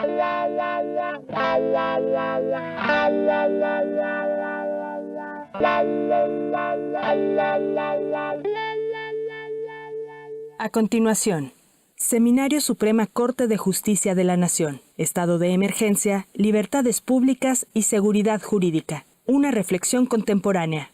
A continuación, Seminario Suprema Corte de Justicia de la Nación, Estado de Emergencia, Libertades Públicas y Seguridad Jurídica. Una reflexión contemporánea.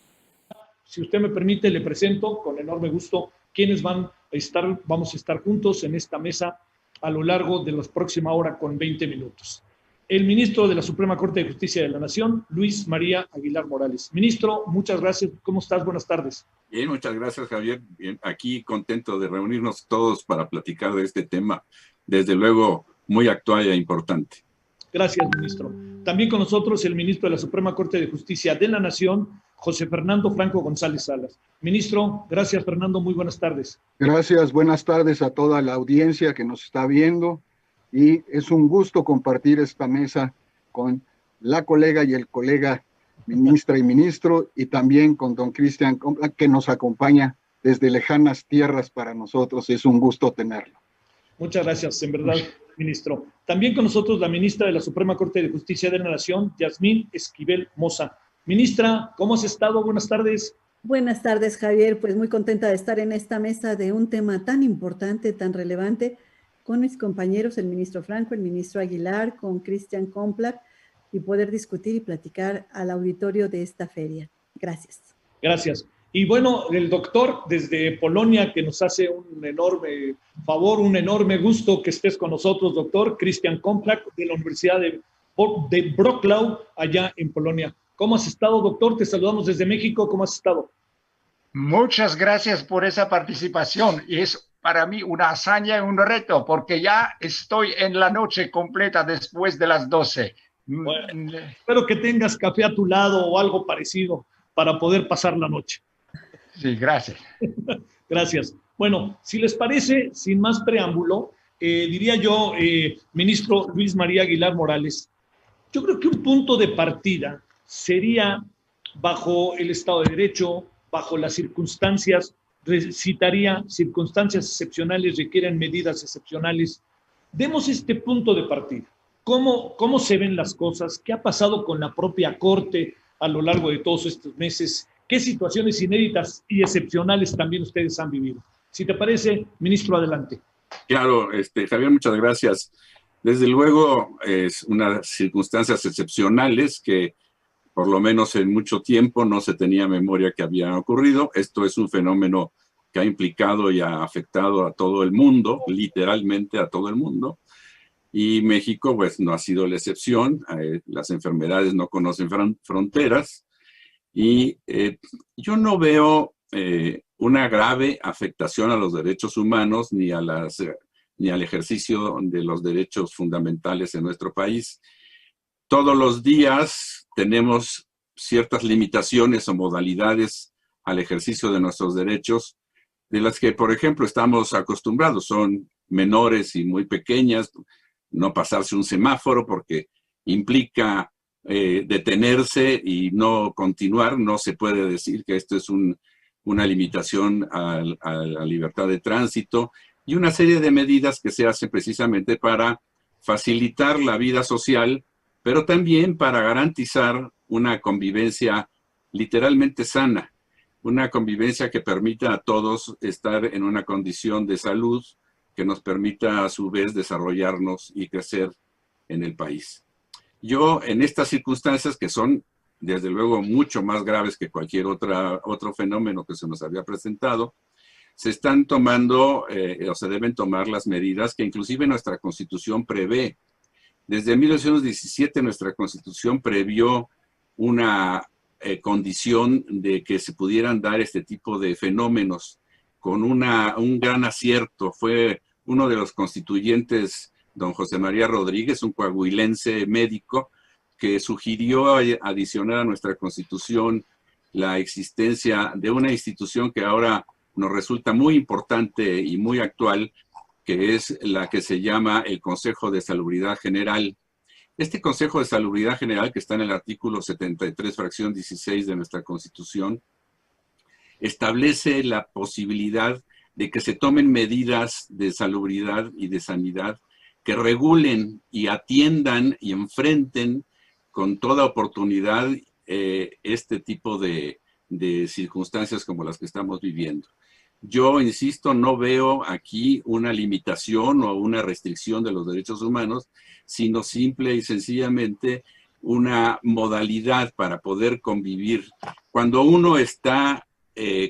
Si usted me permite, le presento con enorme gusto quienes vamos a estar juntos en esta mesa a lo largo de la próxima hora con 20 minutos. El ministro de la Suprema Corte de Justicia de la Nación, Luis María Aguilar Morales. Ministro, muchas gracias. ¿Cómo estás? Buenas tardes. Bien, muchas gracias, Javier. Bien, aquí contento de reunirnos todos para platicar de este tema, desde luego muy actual e importante. Gracias, ministro. También con nosotros el ministro de la Suprema Corte de Justicia de la Nación, José Fernando Franco González Salas. Ministro, gracias, Fernando. Muy buenas tardes. Gracias, buenas tardes a toda la audiencia que nos está viendo. Y es un gusto compartir esta mesa con la colega y el colega ministra y ministro, y también con don Cristian, que nos acompaña desde lejanas tierras para nosotros. Es un gusto tenerlo. Muchas gracias, en verdad, ministro. También con nosotros la ministra de la Suprema Corte de Justicia de la Nación, Yasmín Esquivel Moza. Ministra, ¿cómo has estado? Buenas tardes. Buenas tardes, Javier. Pues muy contenta de estar en esta mesa de un tema tan importante, tan relevante, con mis compañeros, el ministro Franco, el ministro Aguilar, con Cristian Komplak, y poder discutir y platicar al auditorio de esta feria. Gracias. Gracias. Y bueno, el doctor desde Polonia, que nos hace un enorme favor, un enorme gusto que estés con nosotros, doctor Cristian Komplak, de la Universidad de Wrocław, allá en Polonia. ¿Cómo has estado, doctor? Te saludamos desde México. ¿Cómo has estado? Muchas gracias por esa participación. Y es para mí una hazaña y un reto, porque ya estoy en la noche completa después de las 12. Bueno, espero que tengas café a tu lado o algo parecido para poder pasar la noche. Sí, gracias. Gracias. Bueno, si les parece, sin más preámbulo, diría yo, ministro Luis María Aguilar Morales, yo creo que un punto de partida sería, bajo el Estado de Derecho, bajo las circunstancias, citaría circunstancias excepcionales requieren medidas excepcionales. Demos este punto de partida. ¿Cómo se ven las cosas? ¿Qué ha pasado con la propia Corte a lo largo de todos estos meses? ¿Qué situaciones inéditas y excepcionales también ustedes han vivido? Si te parece, ministro, adelante. Claro, Javier, muchas gracias. Desde luego, es unas circunstancias excepcionales que por lo menos en mucho tiempo no se tenía memoria que habían ocurrido. Esto es un fenómeno que ha implicado y ha afectado a todo el mundo, literalmente a todo el mundo. Y México, pues, no ha sido la excepción. Las enfermedades no conocen fronteras. Y yo no veo una grave afectación a los derechos humanos ni al ejercicio de los derechos fundamentales en nuestro país. Todos los días tenemos ciertas limitaciones o modalidades al ejercicio de nuestros derechos, de las que, por ejemplo, estamos acostumbrados. Son menores y muy pequeñas. No pasarse un semáforo porque implica detenerse y no continuar. No se puede decir que esto es una limitación a la libertad de tránsito, y una serie de medidas que se hacen precisamente para facilitar la vida social, pero también para garantizar una convivencia literalmente sana, una convivencia que permita a todos estar en una condición de salud que nos permita a su vez desarrollarnos y crecer en el país. Yo, en estas circunstancias, que son desde luego mucho más graves que cualquier otro fenómeno que se nos había presentado, se están tomando o se deben tomar las medidas que inclusive nuestra Constitución prevé. Desde 1917 nuestra Constitución previó una condición de que se pudieran dar este tipo de fenómenos con un gran acierto. Fue uno de los constituyentes, don José María Rodríguez, un coahuilense médico, que sugirió adicionar a nuestra Constitución la existencia de una institución que ahora nos resulta muy importante y muy actual, que es la que se llama el Consejo de Salubridad General. Este Consejo de Salubridad General, que está en el artículo 73, fracción 16 de nuestra Constitución, establece la posibilidad de que se tomen medidas de salubridad y de sanidad que regulen y atiendan y enfrenten con toda oportunidad este tipo de circunstancias como las que estamos viviendo. Yo, insisto, no veo aquí una limitación o una restricción de los derechos humanos, sino simple y sencillamente una modalidad para poder convivir. Cuando uno está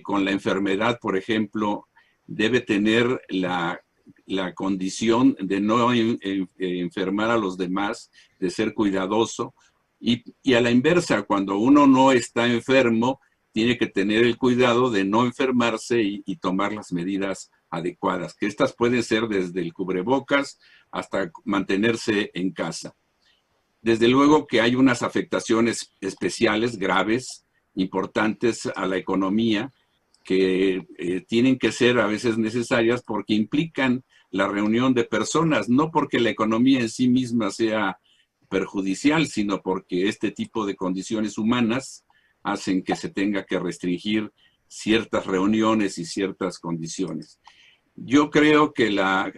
con la enfermedad, por ejemplo, debe tener la condición de no enfermar a los demás, de ser cuidadoso. Y a la inversa, cuando uno no está enfermo, tiene que tener el cuidado de no enfermarse y tomar las medidas adecuadas, que estas pueden ser desde el cubrebocas hasta mantenerse en casa. Desde luego que hay unas afectaciones especiales, graves, importantes a la economía, que tienen que ser a veces necesarias porque implican la reunión de personas, no porque la economía en sí misma sea perjudicial, sino porque este tipo de condiciones humanas hacen que se tenga que restringir ciertas reuniones y ciertas condiciones. Yo creo que la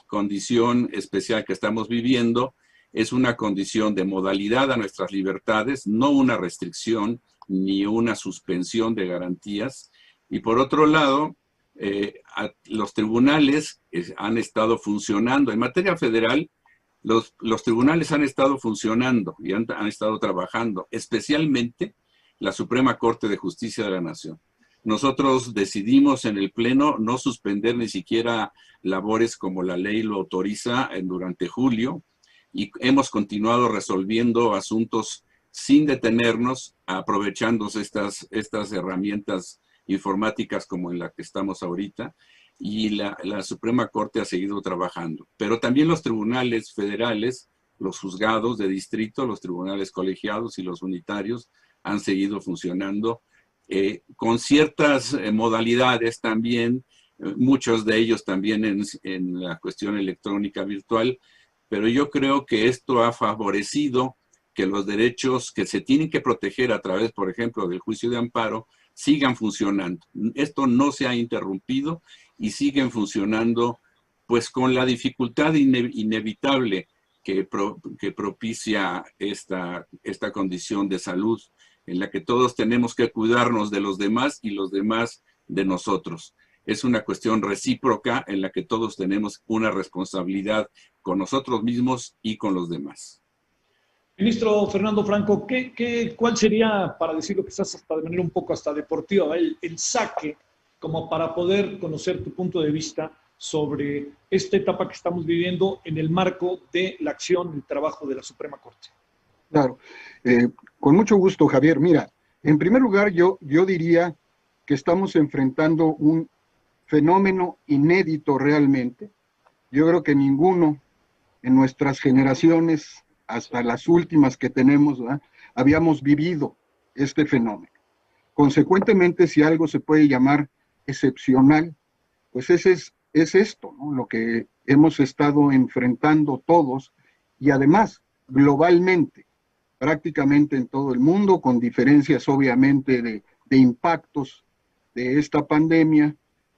condición especial que estamos viviendo es una condición de modalidad a nuestras libertades, no una restricción ni una suspensión de garantías. Y por otro lado, los tribunales han estado funcionando. En materia federal, los tribunales han estado funcionando y han estado trabajando, especialmente la Suprema Corte de Justicia de la Nación. Nosotros decidimos en el Pleno no suspender ni siquiera labores como la ley lo autoriza durante julio, y hemos continuado resolviendo asuntos sin detenernos, aprovechándose estas herramientas informáticas como en la que estamos ahorita, y la Suprema Corte ha seguido trabajando. Pero también los tribunales federales, los juzgados de distrito, los tribunales colegiados y los unitarios han seguido funcionando con ciertas modalidades también, muchos de ellos también en la cuestión electrónica virtual, pero yo creo que esto ha favorecido que los derechos que se tienen que proteger a través, por ejemplo, del juicio de amparo, sigan funcionando. Esto no se ha interrumpido y siguen funcionando pues con la dificultad inevitable que propicia esta condición de salud en la que todos tenemos que cuidarnos de los demás y los demás de nosotros. Es una cuestión recíproca en la que todos tenemos una responsabilidad con nosotros mismos y con los demás. Ministro Fernando Franco, ¿cuál sería, para decirlo quizás hasta de manera un poco hasta deportiva, el saque como para poder conocer tu punto de vista sobre esta etapa que estamos viviendo en el marco de la acción y trabajo de la Suprema Corte? Claro, con mucho gusto, Javier. Mira, en primer lugar yo diría que estamos enfrentando un fenómeno inédito realmente. Yo creo que ninguno en nuestras generaciones, hasta las últimas que tenemos, ¿verdad?, habíamos vivido este fenómeno. Consecuentemente, si algo se puede llamar excepcional, pues es esto, ¿no?, lo que hemos estado enfrentando todos, y además globalmente, prácticamente en todo el mundo, con diferencias obviamente de impactos de esta pandemia,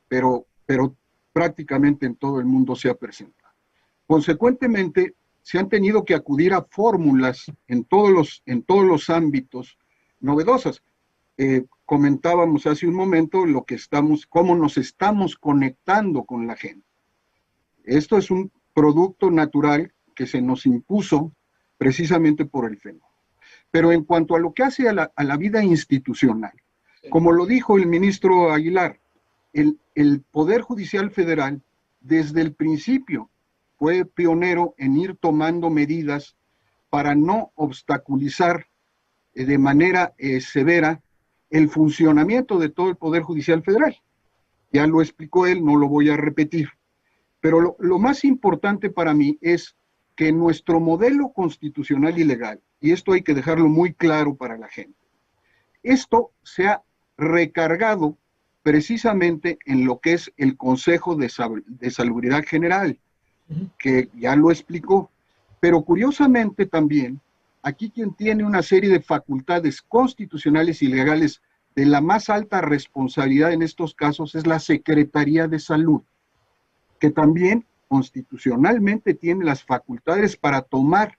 pero prácticamente en todo el mundo se ha presentado. Consecuentemente, se han tenido que acudir a fórmulas en todos los ámbitos novedosas. Comentábamos hace un momento cómo nos estamos conectando con la gente. Esto es un producto natural que se nos impuso precisamente por el fenómeno. Pero en cuanto a lo que hace a la vida institucional, como lo dijo el ministro Aguilar, el Poder Judicial Federal desde el principio fue pionero en ir tomando medidas para no obstaculizar de manera severa el funcionamiento de todo el Poder Judicial Federal. Ya lo explicó él, no lo voy a repetir. Pero lo más importante para mí es que nuestro modelo constitucional y legal, y esto hay que dejarlo muy claro para la gente, esto se ha recargado precisamente en lo que es el Consejo de Salubridad General, que ya lo explicó, pero curiosamente también, aquí quien tiene una serie de facultades constitucionales y legales de la más alta responsabilidad en estos casos es la Secretaría de Salud, que también constitucionalmente tiene las facultades para tomar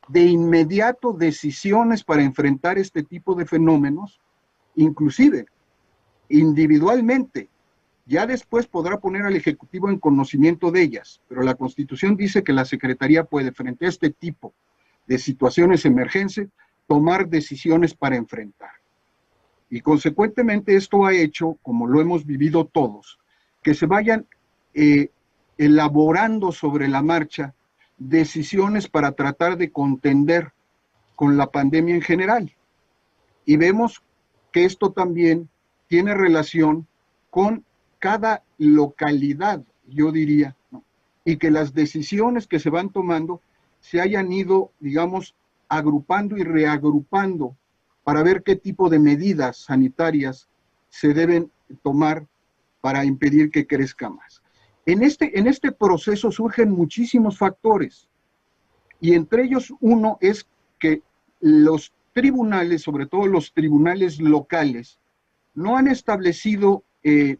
de inmediato decisiones para enfrentar este tipo de fenómenos, inclusive individualmente. Ya después podrá poner al Ejecutivo en conocimiento de ellas, pero la Constitución dice que la Secretaría puede, frente a este tipo de situaciones emergentes, tomar decisiones para enfrentar. Y consecuentemente esto ha hecho, como lo hemos vivido todos, que se vayan elaborando sobre la marcha decisiones para tratar de contender con la pandemia en general. Y vemos que esto también tiene relación con cada localidad, yo diría, ¿no? Y que las decisiones que se van tomando se hayan ido, digamos, agrupando y reagrupando para ver qué tipo de medidas sanitarias se deben tomar para impedir que crezca más. En este proceso surgen muchísimos factores, y entre ellos uno es que los tribunales, sobre todo los tribunales locales, no han establecido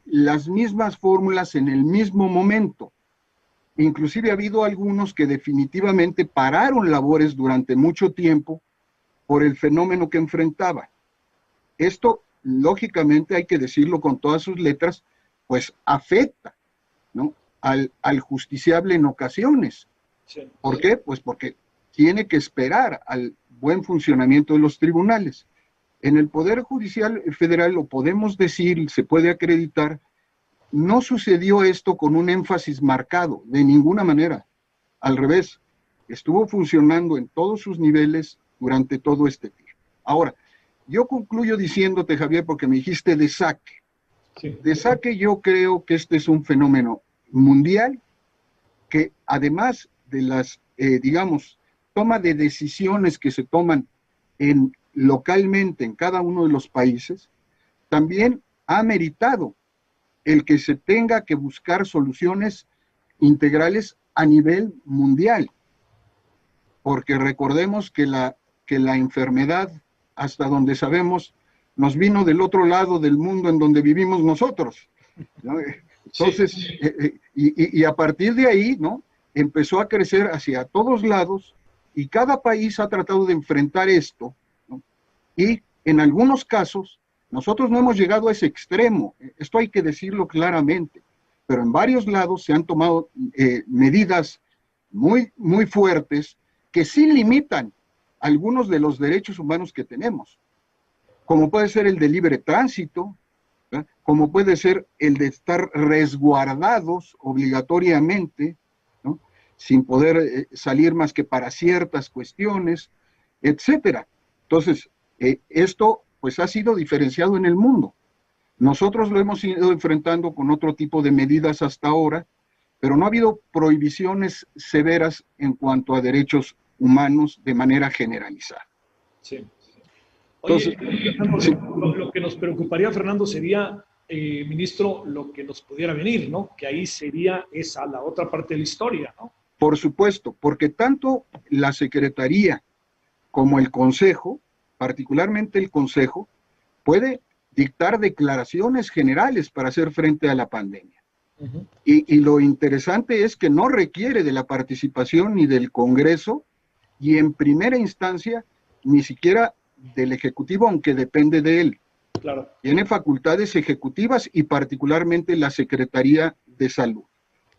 las mismas fórmulas en el mismo momento. Inclusive ha habido algunos que definitivamente pararon labores durante mucho tiempo por el fenómeno que enfrentaban. Esto, lógicamente, hay que decirlo con todas sus letras, pues afecta, ¿no?, al justiciable en ocasiones. Sí. ¿Por qué? Pues porque tiene que esperar al buen funcionamiento de los tribunales. En el Poder Judicial Federal, lo podemos decir, se puede acreditar, no sucedió esto con un énfasis marcado, de ninguna manera. Al revés, estuvo funcionando en todos sus niveles durante todo este tiempo. Ahora, yo concluyo diciéndote, Javier, porque me dijiste de saque. Sí. De saque yo creo que este es un fenómeno mundial que además de las, digamos, toma de decisiones que se toman localmente en cada uno de los países, también ha meritado el que se tenga que buscar soluciones integrales a nivel mundial. Porque recordemos que la enfermedad, hasta donde sabemos, nos vino del otro lado del mundo en donde vivimos nosotros, ¿no? Entonces, Sí. Y a partir de ahí, ¿no?, empezó a crecer hacia todos lados, y cada país ha tratado de enfrentar esto, ¿no? Y en algunos casos, nosotros no hemos llegado a ese extremo, esto hay que decirlo claramente, pero en varios lados se han tomado medidas muy, muy fuertes que sí limitan algunos de los derechos humanos que tenemos, como puede ser el de libre tránsito, ¿verdad?, como puede ser el de estar resguardados obligatoriamente, ¿no?, sin poder salir más que para ciertas cuestiones, etcétera. Entonces, esto pues ha sido diferenciado en el mundo. Nosotros lo hemos ido enfrentando con otro tipo de medidas hasta ahora, pero no ha habido prohibiciones severas en cuanto a derechos humanos de manera generalizada. Sí. Oye, Entonces, Fernando, sí. lo que nos preocuparía, Fernando, sería, ministro, lo que nos pudiera venir, ¿no? Que ahí sería esa la otra parte de la historia, ¿no? Por supuesto, porque tanto la Secretaría como el Consejo, particularmente el Consejo, puede dictar declaraciones generales para hacer frente a la pandemia. Uh-huh. Y lo interesante es que no requiere de la participación ni del Congreso, y en primera instancia ni siquiera del Ejecutivo, aunque depende de él. Claro. Tiene facultades ejecutivas y particularmente la Secretaría de Salud.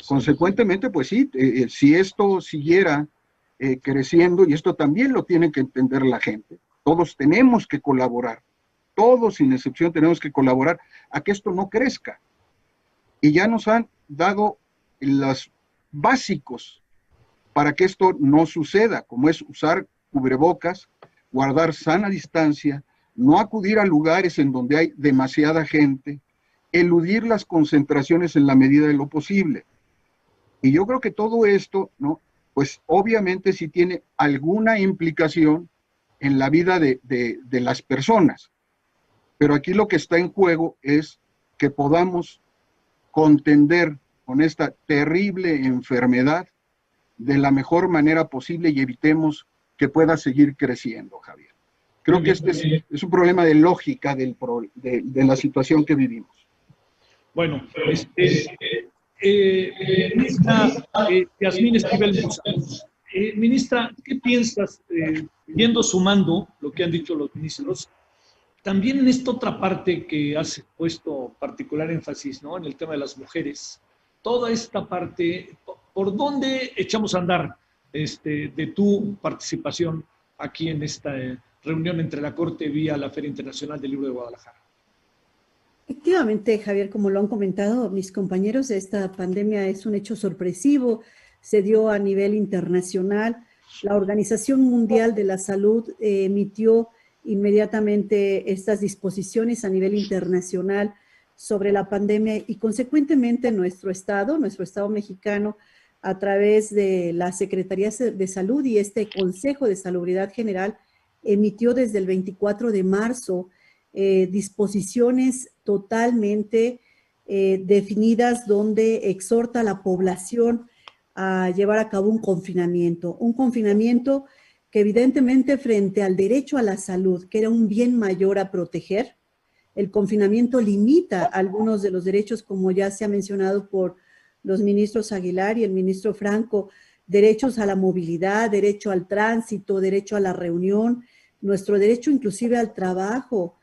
Consecuentemente, pues sí, si esto siguiera creciendo, y esto también lo tiene que entender la gente, todos tenemos que colaborar, todos sin excepción tenemos que colaborar a que esto no crezca. Y ya nos han dado los básicos para que esto no suceda, como es usar cubrebocas, guardar sana distancia, no acudir a lugares en donde hay demasiada gente, eludir las concentraciones en la medida de lo posible. Y yo creo que todo esto, ¿no?, pues obviamente sí tiene alguna implicación en la vida de las personas. Pero aquí lo que está en juego es que podamos contender con esta terrible enfermedad de la mejor manera posible y evitemos que pueda seguir creciendo, Javier. Creo que este es un problema de lógica de la situación que vivimos. Bueno, Ministra Yasmín Esquivel Musa. Ministra, ¿qué piensas, yendo sumando lo que han dicho los ministros, también en esta otra parte que has puesto particular énfasis, ¿no? En el tema de las mujeres, toda esta parte, ¿por dónde echamos a andar de tu participación aquí en esta reunión entre la Corte vía la Feria Internacional del Libro de Guadalajara? Efectivamente, Javier, como lo han comentado mis compañeros, esta pandemia es un hecho sorpresivo, se dio a nivel internacional. La Organización Mundial de la Salud emitió inmediatamente estas disposiciones a nivel internacional sobre la pandemia y consecuentemente nuestro Estado mexicano, a través de la Secretaría de Salud y este Consejo de Salubridad General, emitió desde el 24 de marzo disposiciones totalmente definidas donde exhorta a la población a llevar a cabo un confinamiento que evidentemente frente al derecho a la salud, que era un bien mayor a proteger, el confinamiento limita algunos de los derechos, como ya se ha mencionado por los ministros Aguilar y el ministro Franco, derechos a la movilidad, derecho al tránsito, derecho a la reunión, nuestro derecho inclusive al trabajo,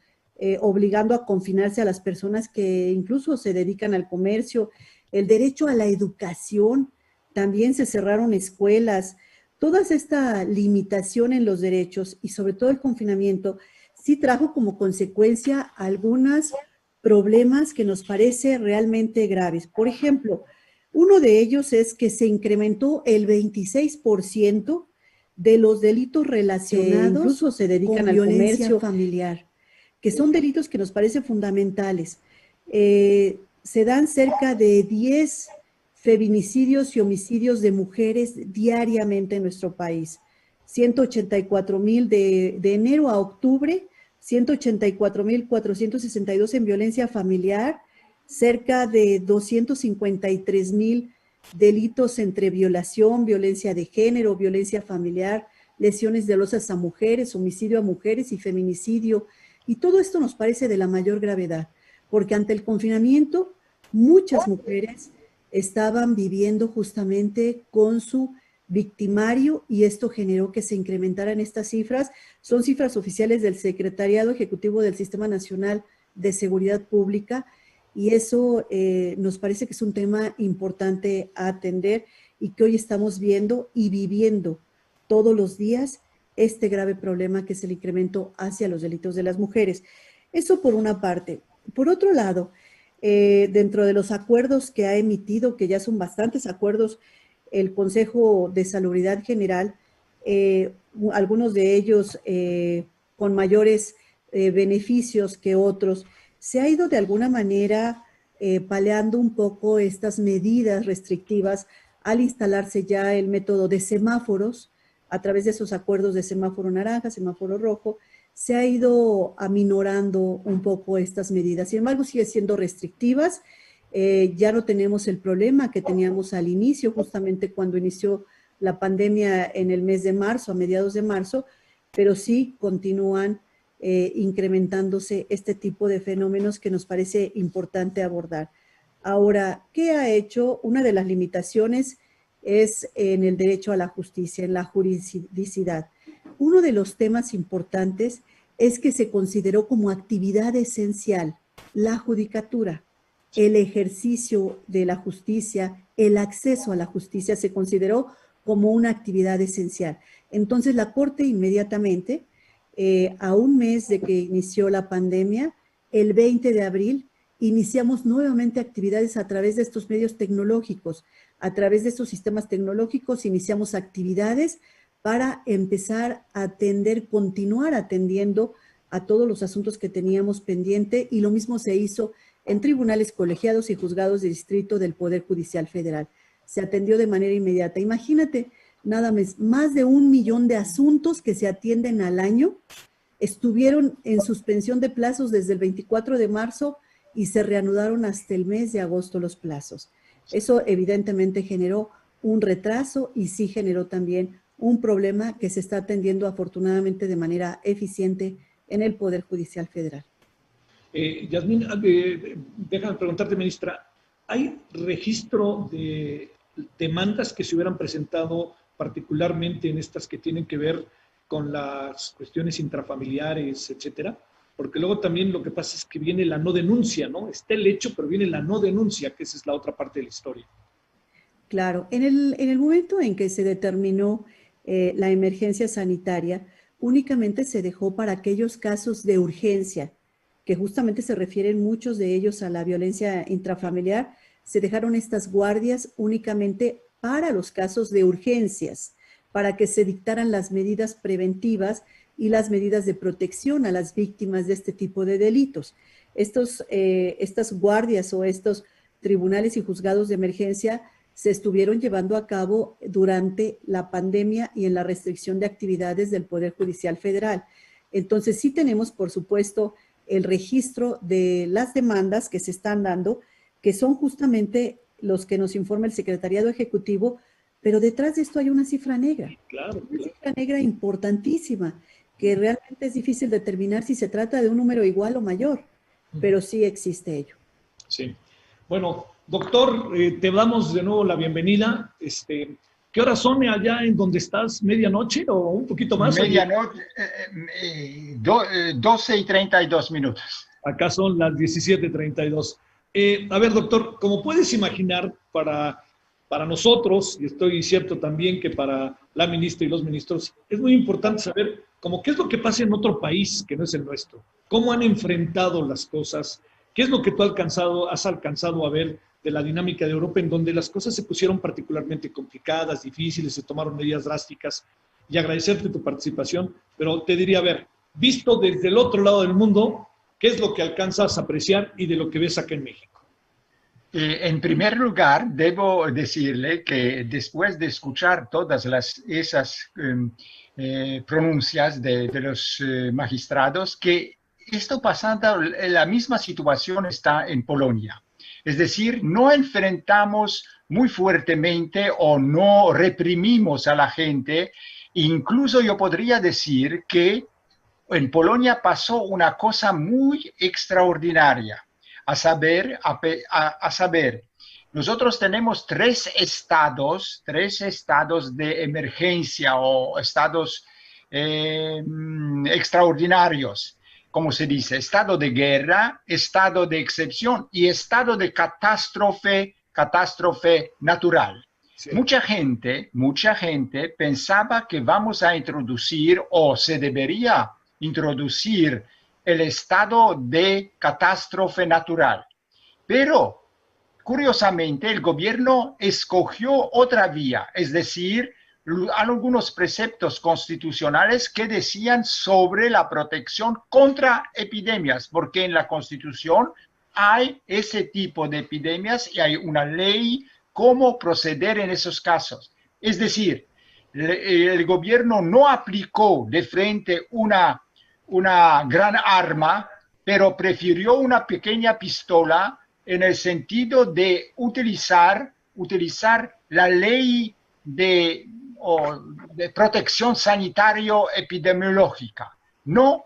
obligando a confinarse a las personas que incluso se dedican al comercio, el derecho a la educación, también se cerraron escuelas. Toda esta limitación en los derechos y sobre todo el confinamiento sí trajo como consecuencia algunos problemas que nos parece realmente graves. Por ejemplo, uno de ellos es que se incrementó el 26% de los delitos relacionados incluso se dedican con al comercio familiar, que son delitos que nos parecen fundamentales. Se dan cerca de 10 feminicidios y homicidios de mujeres diariamente en nuestro país. 184,000 de enero a octubre, 184,462 en violencia familiar, cerca de 253,000 delitos entre violación, violencia de género, violencia familiar, lesiones dolosas a mujeres, homicidio a mujeres y feminicidio. Y todo esto nos parece de la mayor gravedad, porque ante el confinamiento muchas mujeres estaban viviendo justamente con su victimario y esto generó que se incrementaran estas cifras. Son cifras oficiales del Secretariado Ejecutivo del Sistema Nacional de Seguridad Pública y eso nos parece que es un tema importante a atender y que hoy estamos viendo y viviendo todos los días este grave problema que es el incremento hacia los delitos de las mujeres. Eso por una parte. Por otro lado, dentro de los acuerdos que ha emitido, que ya son bastantes acuerdos, el Consejo de Salubridad General, algunos de ellos con mayores beneficios que otros, se ha ido de alguna manera paliando un poco estas medidas restrictivas al instalarse ya el método de semáforos, a través de esos acuerdos de semáforo naranja, semáforo rojo, se ha ido aminorando un poco estas medidas. Sin embargo, sigue siendo restrictivas. Ya no tenemos el problema que teníamos al inicio, justamente cuando inició la pandemia en el mes de marzo, a mediados de marzo, pero sí continúan incrementándose este tipo de fenómenos que nos parece importante abordar. Ahora, ¿qué ha hecho? Una de las limitaciones es en el derecho a la justicia, en la juridicidad. Uno de los temas importantes es que se consideró como actividad esencial la judicatura, el ejercicio de la justicia, el acceso a la justicia se consideró como una actividad esencial. Entonces la Corte inmediatamente, a un mes de que inició la pandemia, el 20 de abril, iniciamos nuevamente actividades a través de estos medios tecnológicos. A través de estos sistemas tecnológicos iniciamos actividades para empezar a atender, continuar atendiendo a todos los asuntos que teníamos pendiente y lo mismo se hizo en tribunales colegiados y juzgados de distrito del Poder Judicial Federal. Se atendió de manera inmediata. Imagínate, nada más de 1 millón de asuntos que se atienden al año estuvieron en suspensión de plazos desde el 24 de marzo y se reanudaron hasta el mes de agosto los plazos. Eso evidentemente generó un retraso y sí generó también un problema que se está atendiendo afortunadamente de manera eficiente en el Poder Judicial Federal. Yasmín, déjame preguntarte, ministra, ¿hay registro de demandas que se hubieran presentado particularmente en estas que tienen que ver con las cuestiones intrafamiliares, etcétera? Porque luego también lo que pasa es que viene la no denuncia, ¿no? Está el hecho, pero viene la no denuncia, que esa es la otra parte de la historia. Claro, en el momento en que se determinó la emergencia sanitaria, únicamente se dejó para aquellos casos de urgencia, que justamente se refieren muchos de ellos a la violencia intrafamiliar. Se dejaron estas guardias únicamente para los casos de urgencias, para que se dictaran las medidas preventivas y las medidas de protección a las víctimas de este tipo de delitos. Estas guardias o estos tribunales y juzgados de emergencia se estuvieron llevando a cabo durante la pandemia y en la restricción de actividades del Poder Judicial Federal. Entonces, sí tenemos, por supuesto, el registro de las demandas que se están dando, que son justamente los que nos informa el Secretariado Ejecutivo, pero detrás de esto hay una cifra negra. Claro, una cifra negra importantísima, que realmente es difícil determinar si se trata de un número igual o mayor, pero sí existe ello. Sí. Bueno, doctor, te damos de nuevo la bienvenida. ¿Qué horas son allá en donde estás? ¿Medianoche o un poquito más? Medianoche, 12:32. Acá son las 17:32. A ver, doctor, como puedes imaginar, para nosotros, y estoy cierto también que para la ministra y los ministros, es muy importante saber qué es lo que pasa en otro país que no es el nuestro, cómo han enfrentado las cosas, qué es lo que tú has alcanzado a ver de la dinámica de Europa, en donde las cosas se pusieron particularmente complicadas, difíciles, se tomaron medidas drásticas, y agradecerte tu participación, pero te diría, a ver, visto desde el otro lado del mundo, ¿qué es lo que alcanzas a apreciar y de lo que ves acá en México? En primer lugar, debo decirle que después de escuchar todas esas pronuncias de los magistrados, que esto pasando, la misma situación está en Polonia. Es decir, no enfrentamos muy fuertemente o no reprimimos a la gente. Incluso yo podría decir que en Polonia pasó una cosa muy extraordinaria. A saber, nosotros tenemos tres estados de emergencia o estados extraordinarios, como se dice, estado de guerra, estado de excepción y estado de catástrofe natural. Sí. Mucha gente pensaba que vamos a introducir o se debería introducir el estado de catástrofe natural. Pero, curiosamente, el gobierno escogió otra vía, es decir, algunos preceptos constitucionales que decían sobre la protección contra epidemias, porque en la Constitución hay ese tipo de epidemias y hay una ley cómo proceder en esos casos. Es decir, el gobierno no aplicó de frente una gran arma, pero prefirió una pequeña pistola en el sentido de utilizar la ley de protección sanitario-epidemiológica. No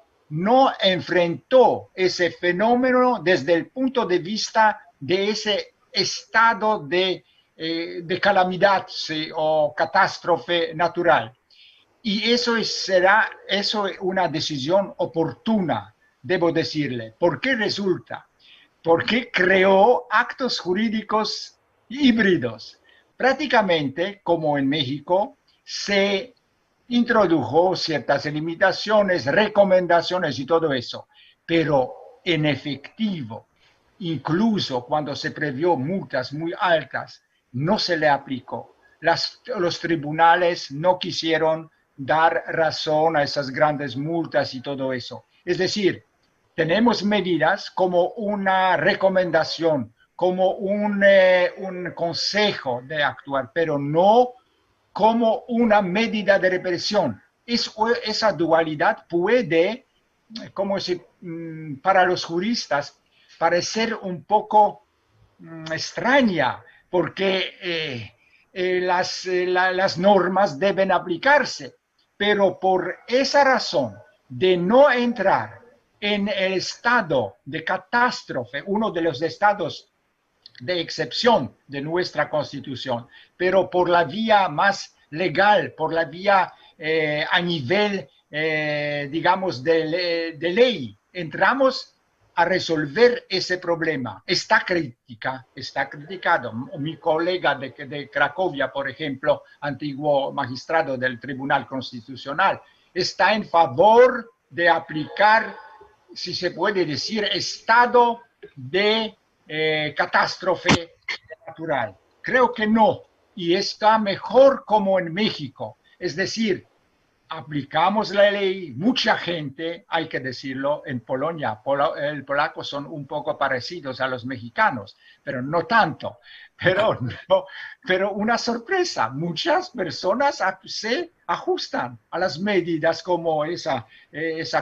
enfrentó ese fenómeno desde el punto de vista de ese estado de calamidad o catástrofe natural. Y eso es una decisión oportuna, debo decirle. ¿Por qué resulta? Porque creó actos jurídicos híbridos. Prácticamente, como en México, se introdujo ciertas limitaciones, recomendaciones y todo eso. Pero en efectivo, incluso cuando se previó multas muy altas, no se le aplicó. Los tribunales no quisieron dar razón a esas grandes multas y todo eso. Es decir, tenemos medidas como una recomendación, como un consejo de actuar, pero no como una medida de represión. Esa dualidad puede, para los juristas, parecer un poco extraña, porque las normas deben aplicarse. Pero por esa razón de no entrar en el estado de catástrofe, uno de los estados de excepción de nuestra Constitución, pero por la vía más legal, por la vía a nivel, digamos, de ley, entramos a resolver ese problema. Está criticado. Mi colega de Cracovia, por ejemplo, antiguo magistrado del Tribunal Constitucional, está en favor de aplicar, si se puede decir, estado de catástrofe natural. Creo que no, y está mejor como en México. Es decir, aplicamos la ley, mucha gente, hay que decirlo, en Polonia, el polacos son un poco parecidos a los mexicanos, pero no tanto. Pero una sorpresa, muchas personas se ajustan a las medidas como esa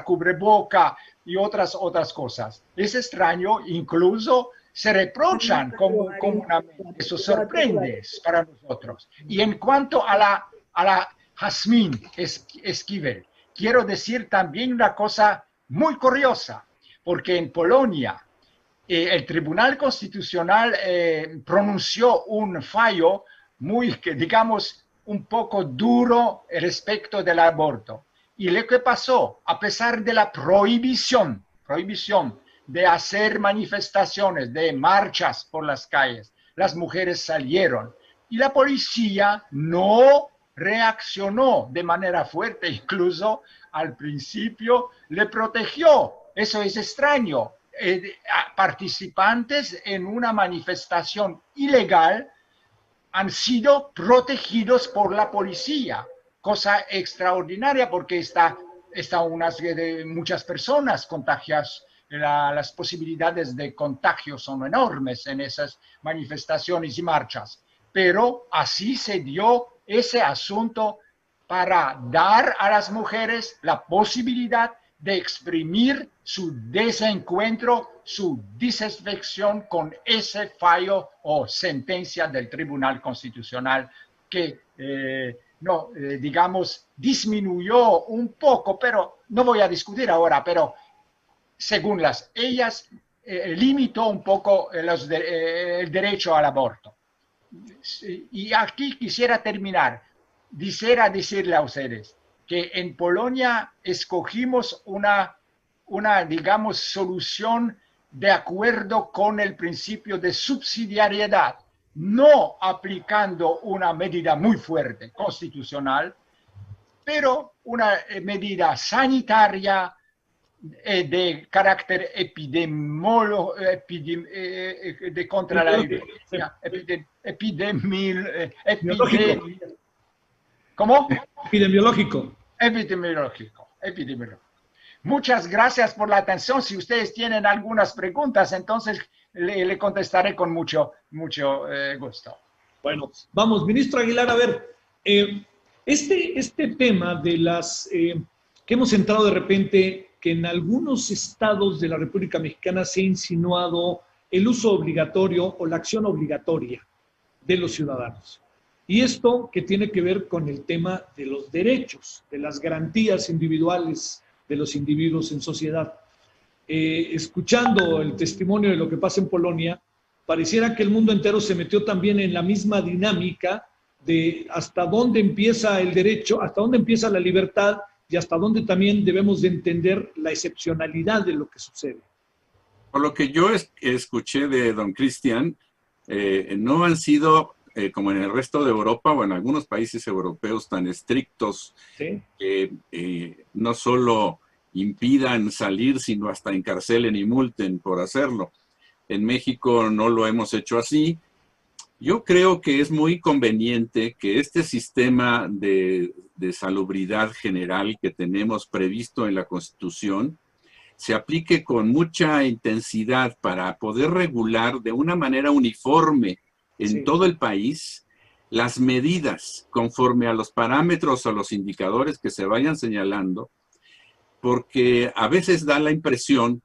cubreboca y otras cosas. Es extraño, incluso se reprochan comunamente. Eso sorprende para nosotros. Y en cuanto a la Jazmín Esquivel, quiero decir también una cosa muy curiosa, porque en Polonia el Tribunal Constitucional pronunció un fallo digamos, un poco duro respecto del aborto. Y lo que pasó, a pesar de la prohibición de hacer manifestaciones, de marchas por las calles, las mujeres salieron y la policía no reaccionó de manera fuerte, incluso al principio le protegió. Eso es extraño. Participantes en una manifestación ilegal han sido protegidos por la policía, cosa extraordinaria porque está muchas personas contagiadas. Las posibilidades de contagio son enormes en esas manifestaciones y marchas, pero así se dio ese asunto para dar a las mujeres la posibilidad de exprimir su desencuentro, su disafección con ese fallo o sentencia del Tribunal Constitucional que, digamos, disminuyó un poco, pero no voy a discutir ahora, pero según ellas, limitó un poco el derecho al aborto. Y aquí quisiera terminar. Quisiera decirle a ustedes que en Polonia escogimos una, digamos, solución de acuerdo con el principio de subsidiariedad, no aplicando una medida muy fuerte, constitucional, pero una medida sanitaria, de carácter contra la ¿Cómo? Epidemiológico. Epidemiológico. Muchas gracias por la atención. Si ustedes tienen algunas preguntas, entonces le contestaré con mucho gusto. Bueno, vamos, ministro Aguilar, a ver, este tema de las que hemos entrado de repente, que en algunos estados de la República Mexicana se ha insinuado el uso obligatorio o la acción obligatoria de los ciudadanos. Y esto que tiene que ver con el tema de los derechos, de las garantías individuales de los individuos en sociedad. Escuchando el testimonio de lo que pasa en Polonia, pareciera que el mundo entero se metió también en la misma dinámica de hasta dónde empieza el derecho, hasta dónde empieza la libertad y hasta dónde también debemos de entender la excepcionalidad de lo que sucede. Por lo que yo escuché de don Cristian, no han sido, como en el resto de Europa o en algunos países europeos, tan estrictos, ¿sí?, que no solo impidan salir, sino hasta encarcelen y multen por hacerlo. En México no lo hemos hecho así. Yo creo que es muy conveniente que este sistema de salubridad general que tenemos previsto en la Constitución se aplique con mucha intensidad para poder regular de una manera uniforme en todo el país las medidas conforme a los parámetros o los indicadores que se vayan señalando, porque a veces da la impresión,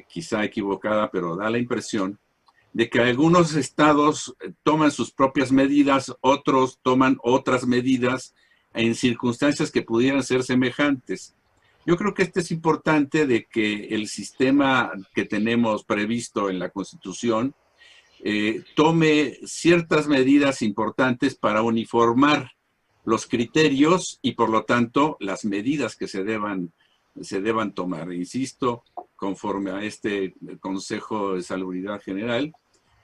quizá equivocada, pero da la impresión de que algunos estados toman sus propias medidas, otros toman otras medidas en circunstancias que pudieran ser semejantes. Yo creo que es importante de que el sistema que tenemos previsto en la Constitución tome ciertas medidas importantes para uniformar los criterios y por lo tanto las medidas que se deban tomar. Insisto, conforme a este Consejo de Salubridad General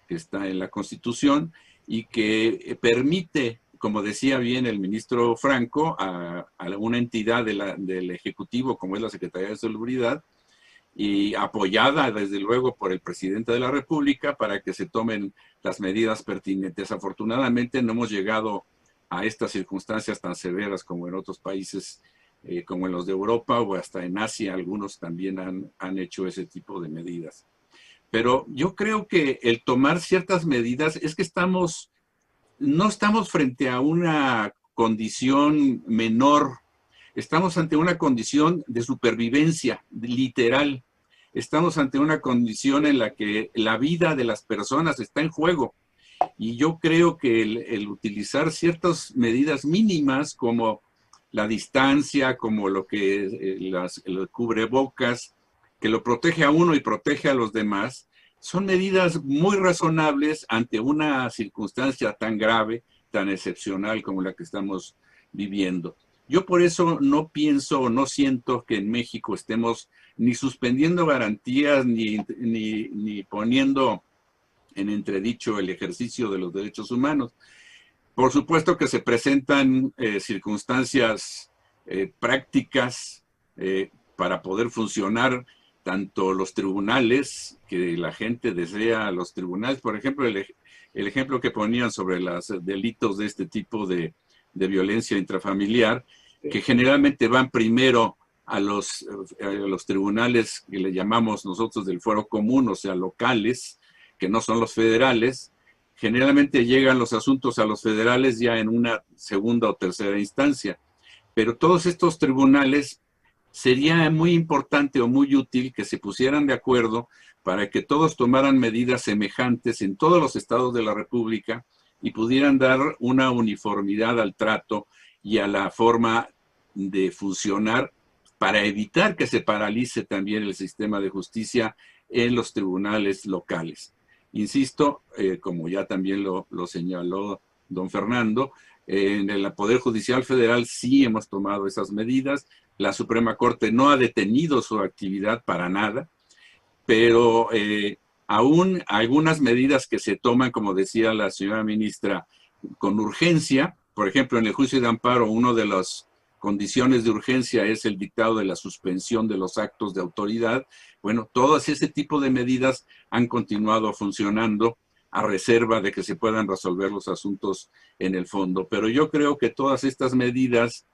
que está en la Constitución y que permite, como decía bien el ministro Franco, a una entidad del Ejecutivo como es la Secretaría de Salubridad, y apoyada desde luego por el presidente de la República para que se tomen las medidas pertinentes. Afortunadamente no hemos llegado a estas circunstancias tan severas como en otros países, como en los de Europa o hasta en Asia, algunos también han hecho ese tipo de medidas. Pero yo creo que el tomar ciertas medidas es que no estamos frente a una condición menor. Estamos ante una condición de supervivencia literal. Estamos ante una condición en la que la vida de las personas está en juego. Y yo creo que el utilizar ciertas medidas mínimas como la distancia, como lo que el cubrebocas, que lo protege a uno y protege a los demás, son medidas muy razonables ante una circunstancia tan grave, tan excepcional como la que estamos viviendo. Yo por eso no pienso o no siento que en México estemos ni suspendiendo garantías ni poniendo en entredicho el ejercicio de los derechos humanos. Por supuesto que se presentan circunstancias prácticas para poder funcionar tanto los tribunales, que la gente desea los tribunales. Por ejemplo, el ejemplo que ponían sobre los delitos de este tipo de violencia intrafamiliar, que generalmente van primero a los tribunales que le llamamos nosotros del fuero común, o sea, locales, que no son los federales. Generalmente llegan los asuntos a los federales ya en una segunda o tercera instancia. Pero todos estos tribunales sería muy importante o muy útil que se pusieran de acuerdo para que todos tomaran medidas semejantes en todos los estados de la República y pudieran dar una uniformidad al trato y a la forma de funcionar para evitar que se paralice también el sistema de justicia en los tribunales locales. Insisto, como ya también lo señaló don Fernando, en el Poder Judicial Federal sí hemos tomado esas medidas. La Suprema Corte no ha detenido su actividad para nada, pero aún algunas medidas que se toman, como decía la señora ministra, con urgencia. Por ejemplo, en el juicio de amparo, una de las condiciones de urgencia es el dictado de la suspensión de los actos de autoridad. Bueno, todas ese tipo de medidas han continuado funcionando a reserva de que se puedan resolver los asuntos en el fondo. Pero yo creo que todas estas medidas,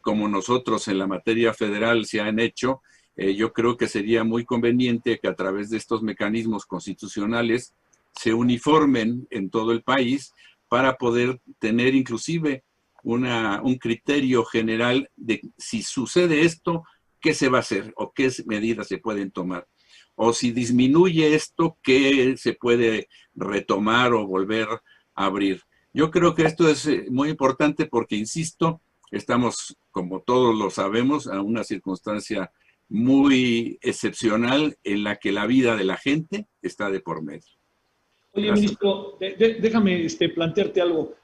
como nosotros en la materia federal se han hecho, yo creo que sería muy conveniente que a través de estos mecanismos constitucionales se uniformen en todo el país para poder tener inclusive un criterio general de si sucede esto, qué se va a hacer o qué medidas se pueden tomar. O si disminuye esto, qué se puede retomar o volver a abrir. Yo creo que esto es muy importante porque, insisto, estamos, como todos lo sabemos, a una circunstancia muy excepcional en la que la vida de la gente está de por medio. Oye, ministro, déjame plantearte algo.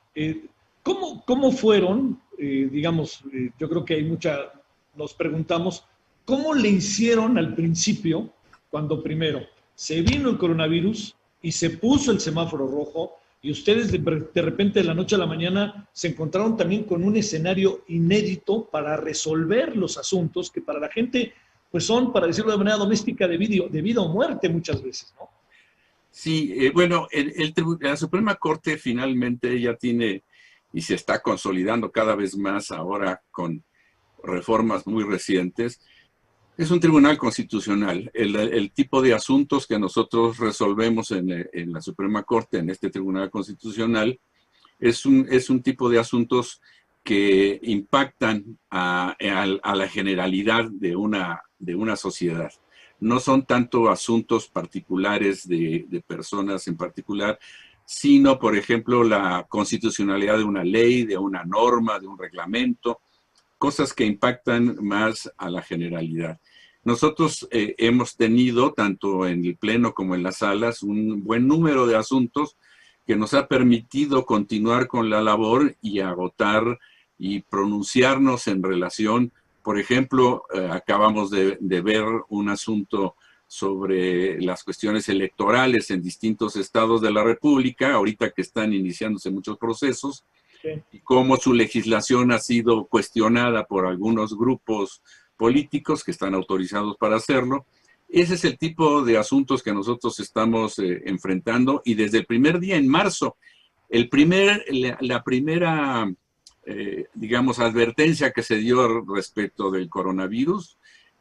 ¿Cómo fueron, yo creo que nos preguntamos, ¿cómo le hicieron al principio cuando primero se vino el coronavirus y se puso el semáforo rojo y ustedes de repente de la noche a la mañana se encontraron también con un escenario inédito para resolver los asuntos que para la gente pues son, para decirlo de manera doméstica, de vida o muerte muchas veces, ¿no? Sí, bueno, la Suprema Corte finalmente ya tiene y se está consolidando cada vez más ahora con reformas muy recientes. Es un tribunal constitucional. El tipo de asuntos que nosotros resolvemos en la Suprema Corte, en este tribunal constitucional, es un tipo de asuntos que impactan a la generalidad de una sociedad. No son tanto asuntos particulares de personas en particular, sino, por ejemplo, la constitucionalidad de una ley, de una norma, de un reglamento, cosas que impactan más a la generalidad. nosotros hemos tenido, tanto en el Pleno como en las salas, un buen número de asuntos que nos ha permitido continuar con la labor y agotar y pronunciarnos en relación. Por ejemplo, acabamos de ver un asunto sobre las cuestiones electorales en distintos estados de la República, ahorita que están iniciándose muchos procesos, y cómo su legislación ha sido cuestionada por algunos grupos políticos que están autorizados para hacerlo. Ese es el tipo de asuntos que nosotros estamos enfrentando, y desde el primer día, en marzo, la primera, digamos, advertencia que se dio respecto del coronavirus,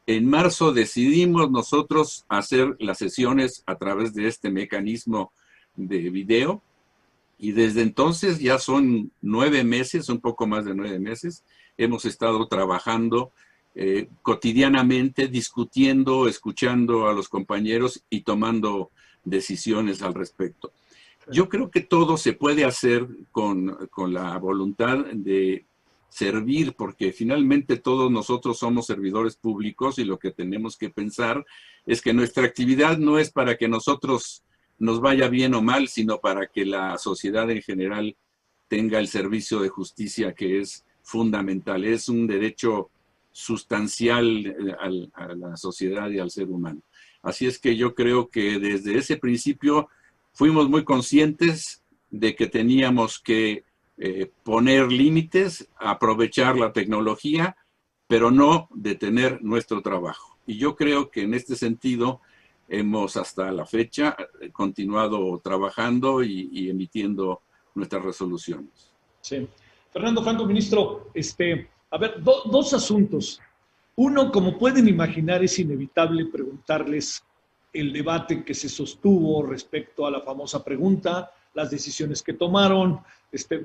en marzo decidimos nosotros hacer las sesiones a través de este mecanismo de video, y desde entonces ya son 9 meses, un poco más de 9 meses, hemos estado trabajando cotidianamente, discutiendo, escuchando a los compañeros y tomando decisiones al respecto. Yo creo que todo se puede hacer con la voluntad de servir, porque finalmente todos nosotros somos servidores públicos, y lo que tenemos que pensar es que nuestra actividad no es para que nosotros nos vaya bien o mal, sino para que la sociedad en general tenga el servicio de justicia, que es fundamental, es un derecho sustancial a la sociedad y al ser humano. Así es que yo creo que desde ese principio fuimos muy conscientes de que teníamos que poner límites, aprovechar la tecnología, pero no detener nuestro trabajo. Y yo creo que en este sentido hemos hasta la fecha continuado trabajando y emitiendo nuestras resoluciones. Sí. Fernando Franco, ministro, a ver, dos asuntos. Uno, como pueden imaginar, es inevitable preguntarles el debate que se sostuvo respecto a la famosa pregunta, las decisiones que tomaron.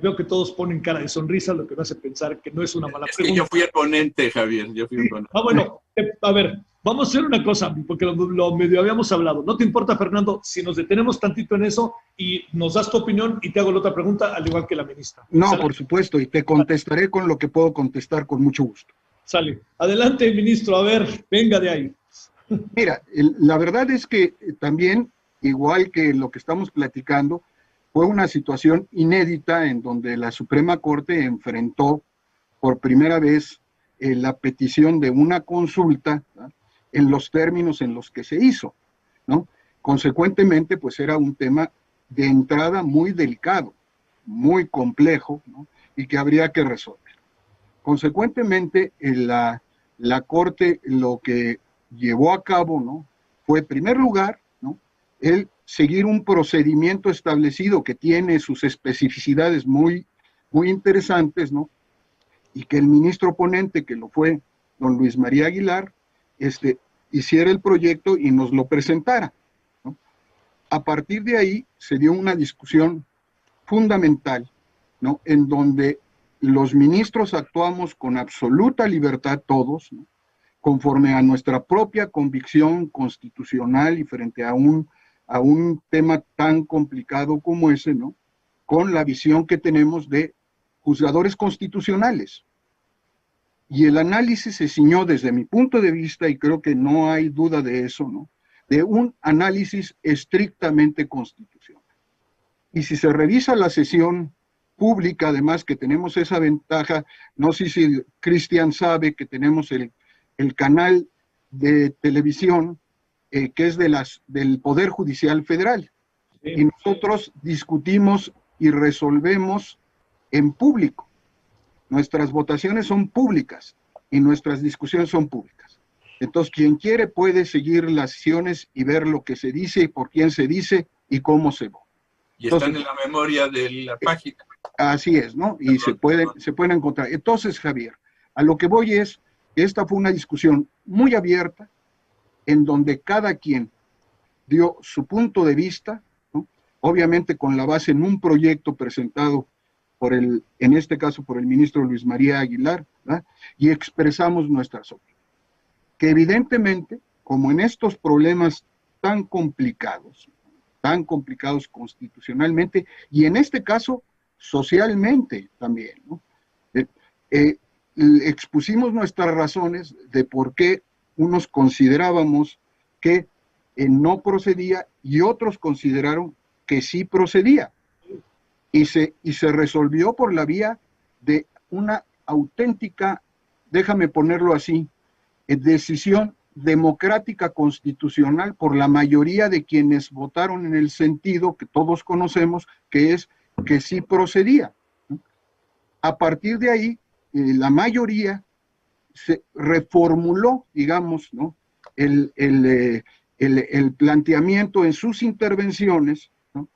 Veo que todos ponen cara de sonrisa, lo que me hace pensar que no es una mala pregunta. Que yo fui el ponente, Javier. Yo fui el ponente. Bueno, a ver, vamos a hacer una cosa, porque lo medio habíamos hablado. ¿No te importa, Fernando, si nos detenemos tantito en eso y nos das tu opinión y te hago la otra pregunta, al igual que la ministra? No, ¿Sale? por supuesto, y te contestaré con lo que puedo contestar con mucho gusto. Sale. Adelante, ministro, a ver, venga de ahí. Mira, la verdad es que también, igual que lo que estamos platicando, fue una situación inédita en donde la Suprema Corte enfrentó por primera vez la petición de una consulta, ¿no?, en los términos en los que se hizo, ¿no? Consecuentemente, pues era un tema de entrada muy delicado, muy complejo, ¿no?, y que habría que resolver. Consecuentemente, la Corte lo que llevó a cabo, ¿no?, fue, en primer lugar, ¿no?, el seguir un procedimiento establecido que tiene sus especificidades muy, muy interesantes, ¿no?, y que el ministro ponente, que lo fue don Luis María Aguilar, hiciera el proyecto y nos lo presentara, ¿no? A partir de ahí se dio una discusión fundamental, ¿no?, en donde los ministros actuamos con absoluta libertad todos, ¿no?, conforme a nuestra propia convicción constitucional y frente a un tema tan complicado como ese, ¿no?, con la visión que tenemos de juzgadores constitucionales. Y el análisis se ciñó desde mi punto de vista, y creo que no hay duda de eso, ¿no?, de un análisis estrictamente constitucional. Y si se revisa la sesión pública, además que tenemos esa ventaja, no sé si Cristian sabe que tenemos el canal de televisión que es del Poder Judicial Federal. Sí. Y nosotros discutimos y resolvemos en público. Nuestras votaciones son públicas y nuestras discusiones son públicas. Entonces, quien quiere puede seguir las sesiones y ver lo que se dice y por quién se dice y cómo se vota. Y están en la memoria de la página. Así es, ¿no? Y se pueden encontrar. Entonces, Javier, a lo que voy es que esta fue una discusión muy abierta, en donde cada quien dio su punto de vista, ¿no?, obviamente con la base en un proyecto presentado en este caso por el ministro Luis María Aguilar, ¿verdad?, y expresamos nuestras opiniones. Que evidentemente, como en estos problemas tan complicados constitucionalmente, y en este caso socialmente también, ¿no?, expusimos nuestras razones de por qué unos considerábamos que no procedía y otros consideraron que sí procedía. Y se resolvió por la vía de una auténtica, déjame ponerlo así, decisión democrática constitucional por la mayoría de quienes votaron en el sentido que todos conocemos, que es que sí procedía. A partir de ahí, la mayoría se reformuló, digamos, ¿no?, el planteamiento en sus intervenciones, ¿no?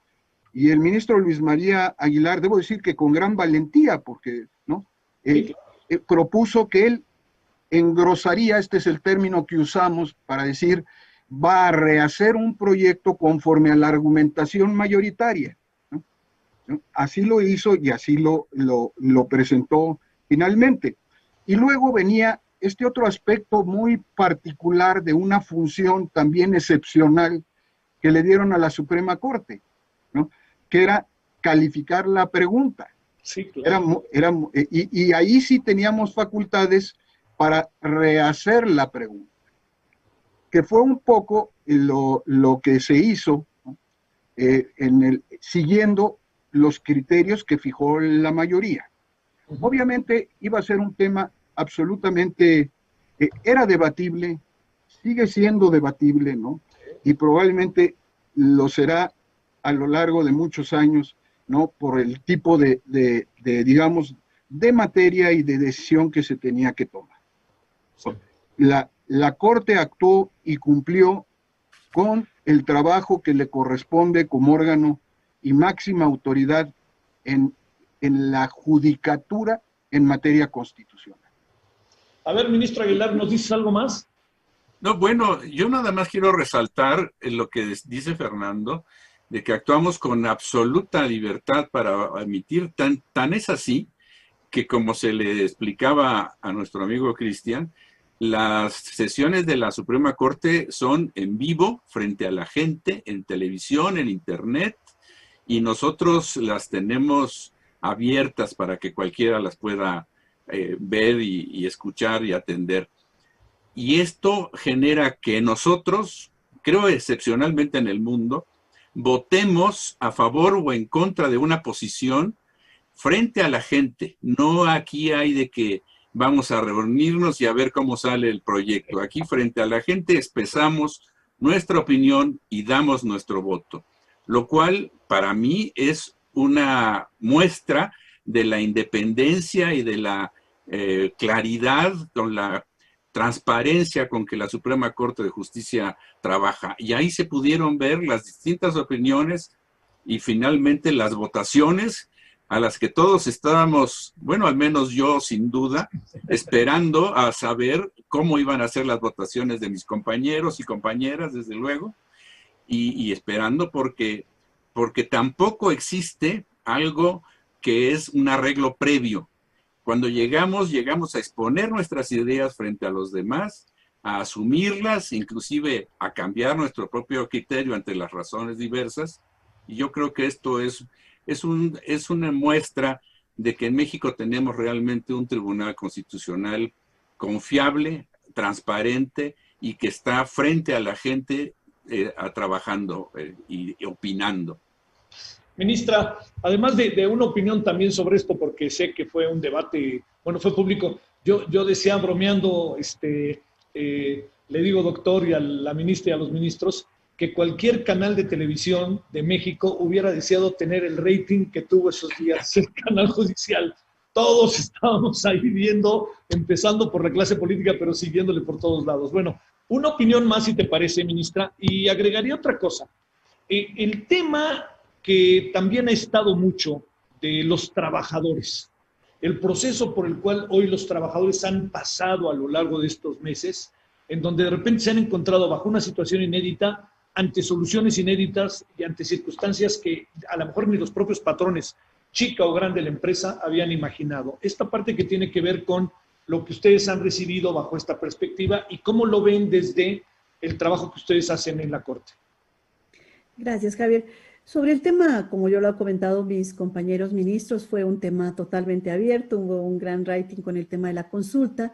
Y el ministro Luis María Aguilar, debo decir que con gran valentía, porque, ¿no?, propuso que él engrosaría, este es el término que usamos para decir, va a rehacer un proyecto conforme a la argumentación mayoritaria, ¿no? Así lo hizo y así lo presentó finalmente. Y luego venía este otro aspecto muy particular de una función también excepcional que le dieron a la Suprema Corte, ¿no?, que era calificar la pregunta. Sí, claro. Y ahí sí teníamos facultades para rehacer la pregunta, que fue un poco lo que se hizo, ¿no?, siguiendo los criterios que fijó la mayoría. Obviamente iba a ser un tema absolutamente, era debatible, sigue siendo debatible, ¿no? Y probablemente lo será a lo largo de muchos años, ¿no?, por el tipo digamos, de materia y de decisión que se tenía que tomar. Sí. La Corte actuó y cumplió con el trabajo que le corresponde como órgano y máxima autoridad en la judicatura en materia constitucional. A ver, ministro Aguilar, ¿nos dices algo más? No, bueno, yo nada más quiero resaltar lo que dice Fernando, de que actuamos con absoluta libertad para emitir, tan es así, que como se le explicaba a nuestro amigo Cristian, las sesiones de la Suprema Corte son en vivo, frente a la gente, en televisión, en internet, y nosotros las tenemos abiertas para que cualquiera las pueda ver y escuchar y atender. Y esto genera que nosotros, creo excepcionalmente en el mundo, votemos a favor o en contra de una posición frente a la gente. No aquí hay de que vamos a reunirnos y a ver cómo sale el proyecto. Aquí frente a la gente expresamos nuestra opinión y damos nuestro voto, lo cual para mí es una muestra de la independencia y de la claridad, con la transparencia con que la Suprema Corte de Justicia trabaja. Y ahí se pudieron ver las distintas opiniones y finalmente las votaciones a las que todos estábamos, bueno, al menos yo sin duda, esperando a saber cómo iban a ser las votaciones de mis compañeros y compañeras, desde luego, y esperando porque tampoco existe algo que es un arreglo previo. Cuando llegamos a exponer nuestras ideas frente a los demás, a asumirlas, inclusive a cambiar nuestro propio criterio ante las razones diversas. Y yo creo que esto es una muestra de que en México tenemos realmente un tribunal constitucional confiable, transparente y que está frente a la gente trabajando y opinando. Ministra, además de una opinión también sobre esto, porque sé que fue un debate, bueno, fue público, yo decía bromeando, le digo doctor y a la ministra y a los ministros, que cualquier canal de televisión de México hubiera deseado tener el rating que tuvo esos días el canal judicial. Todos estábamos ahí viendo, empezando por la clase política, pero siguiéndole por todos lados. Bueno, una opinión más, si te parece, ministra, y agregaría otra cosa. El tema que también ha estado mucho de los trabajadores, el proceso por el cual hoy los trabajadores han pasado a lo largo de estos meses, en donde de repente se han encontrado bajo una situación inédita, ante soluciones inéditas y ante circunstancias que a lo mejor ni los propios patrones, chica o grande la empresa, habían imaginado. Esta parte que tiene que ver con lo que ustedes han recibido bajo esta perspectiva y cómo lo ven desde el trabajo que ustedes hacen en la Corte. Gracias, Javier. Sobre el tema, como yo lo he comentado mis compañeros ministros, fue un tema totalmente abierto, hubo un gran rating con el tema de la consulta,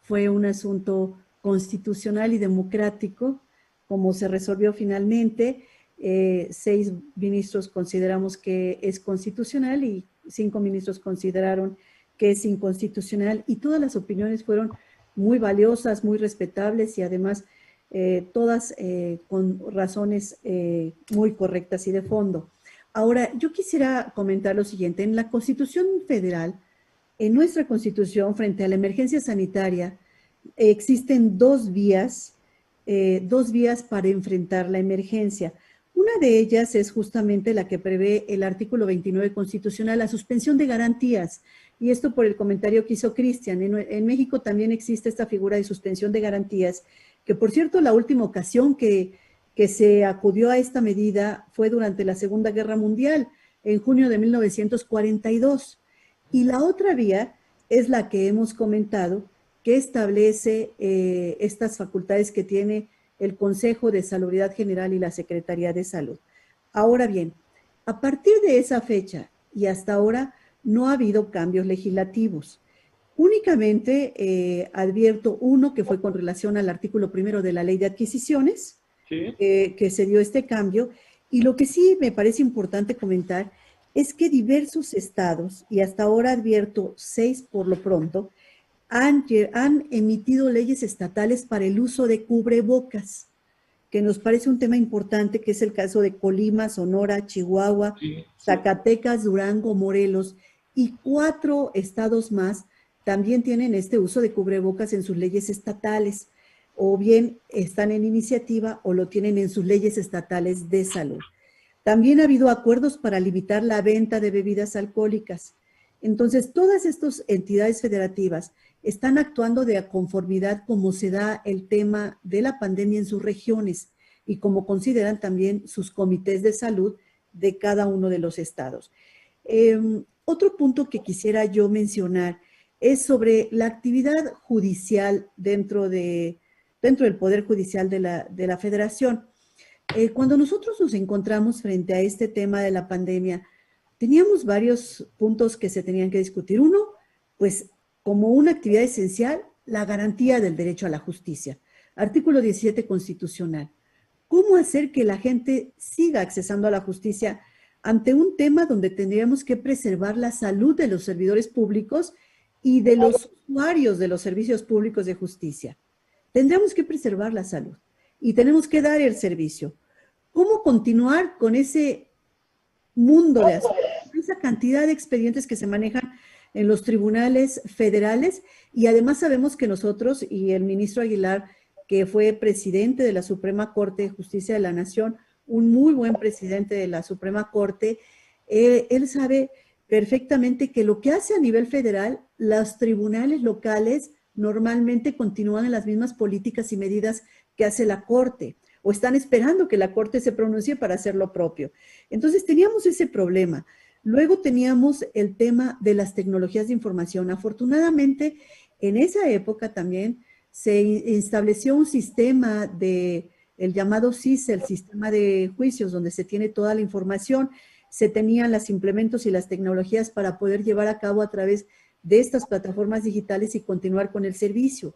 fue un asunto constitucional y democrático, como se resolvió finalmente. 6 ministros consideramos que es constitucional y 5 ministros consideraron que es inconstitucional, y todas las opiniones fueron muy valiosas, muy respetables y además todas con razones muy correctas y de fondo. Ahora, yo quisiera comentar lo siguiente. En la Constitución Federal, en nuestra Constitución, frente a la emergencia sanitaria, existen dos vías para enfrentar la emergencia. Una de ellas es justamente la que prevé el artículo 29 constitucional, la suspensión de garantías. Y esto por el comentario que hizo Cristian. En México también existe esta figura de suspensión de garantías, que por cierto, la última ocasión que se acudió a esta medida fue durante la Segunda Guerra Mundial, en junio de 1942. Y la otra vía es la que hemos comentado, que establece estas facultades que tiene el Consejo de Salubridad General y la Secretaría de Salud. Ahora bien, a partir de esa fecha y hasta ahora no ha habido cambios legislativos. Únicamente advierto uno que fue con relación al artículo 1 de la Ley de Adquisiciones, Sí. Que se dio este cambio. Y lo que sí me parece importante comentar es que diversos estados, y hasta ahora advierto 6 por lo pronto, han emitido leyes estatales para el uso de cubrebocas, que nos parece un tema importante, que es el caso de Colima, Sonora, Chihuahua, Sí. Zacatecas, Durango, Morelos, y 4 estados más también tienen este uso de cubrebocas en sus leyes estatales, o bien están en iniciativa o lo tienen en sus leyes estatales de salud. También ha habido acuerdos para limitar la venta de bebidas alcohólicas. Entonces, todas estas entidades federativas están actuando de conformidad como se da el tema de la pandemia en sus regiones y como consideran también sus comités de salud de cada uno de los estados. Otro punto que quisiera yo mencionar es sobre la actividad judicial dentro del Poder Judicial de la Federación. Cuando nosotros nos encontramos frente a este tema de la pandemia, teníamos varios puntos que se tenían que discutir. Uno, pues como una actividad esencial, la garantía del derecho a la justicia. Artículo 17 constitucional. ¿Cómo hacer que la gente siga accesando a la justicia ante un tema donde tendríamos que preservar la salud de los servidores públicos y de los usuarios de los servicios públicos de justicia? Tendremos que preservar la salud y tenemos que dar el servicio. ¿Cómo continuar con ese mundo de asuntos, esa cantidad de expedientes que se manejan en los tribunales federales? Y además sabemos que nosotros y el ministro Aguilar, que fue presidente de la Suprema Corte de Justicia de la Nación, un muy buen presidente de la Suprema Corte, él sabe perfectamente que lo que hace a nivel federal, los tribunales locales normalmente continúan en las mismas políticas y medidas que hace la Corte, o están esperando que la Corte se pronuncie para hacer lo propio. Entonces teníamos ese problema. Luego teníamos el tema de las tecnologías de información. Afortunadamente, en esa época también se estableció un sistema el llamado SIS, el sistema de juicios, donde se tiene toda la información, se tenían los implementos y las tecnologías para poder llevar a cabo a través de estas plataformas digitales y continuar con el servicio.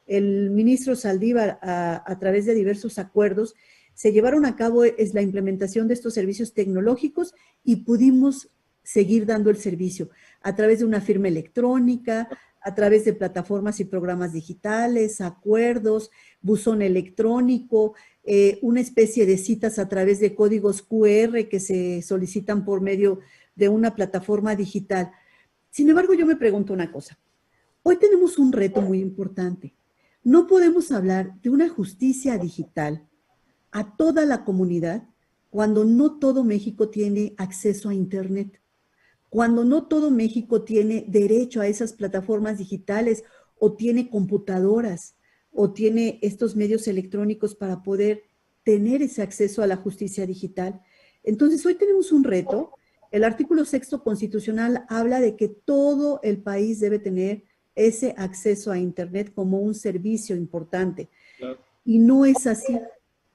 El ministro Saldívar, a través de diversos acuerdos, se llevaron a cabo la implementación de estos servicios tecnológicos y pudimos seguir dando el servicio a través de una firma electrónica, a través de plataformas y programas digitales, acuerdos, buzón electrónico, una especie de citas a través de códigos QR que se solicitan por medio de una plataforma digital. Sin embargo, yo me pregunto una cosa. Hoy tenemos un reto muy importante. No podemos hablar de una justicia digital a toda la comunidad cuando no todo México tiene acceso a Internet, cuando no todo México tiene derecho a esas plataformas digitales o tiene computadoras o tiene estos medios electrónicos para poder tener ese acceso a la justicia digital. Entonces, hoy tenemos un reto. El artículo 6 constitucional habla de que todo el país debe tener ese acceso a Internet como un servicio importante. Claro. Y no es así.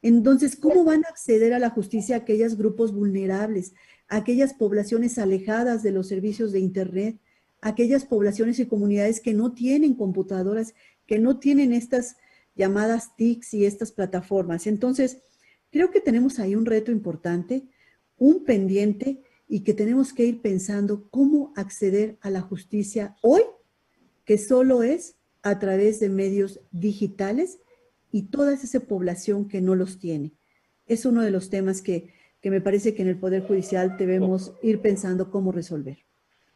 Entonces, ¿cómo van a acceder a la justicia aquellos grupos vulnerables, aquellas poblaciones alejadas de los servicios de Internet, aquellas poblaciones y comunidades que no tienen computadoras, que no tienen estas llamadas TICs y estas plataformas. Entonces, creo que tenemos ahí un reto importante, un pendiente, y que tenemos que ir pensando cómo acceder a la justicia hoy, que solo es a través de medios digitales y toda esa población que no los tiene. Es uno de los temas que me parece que en el Poder Judicial debemos ir pensando cómo resolver.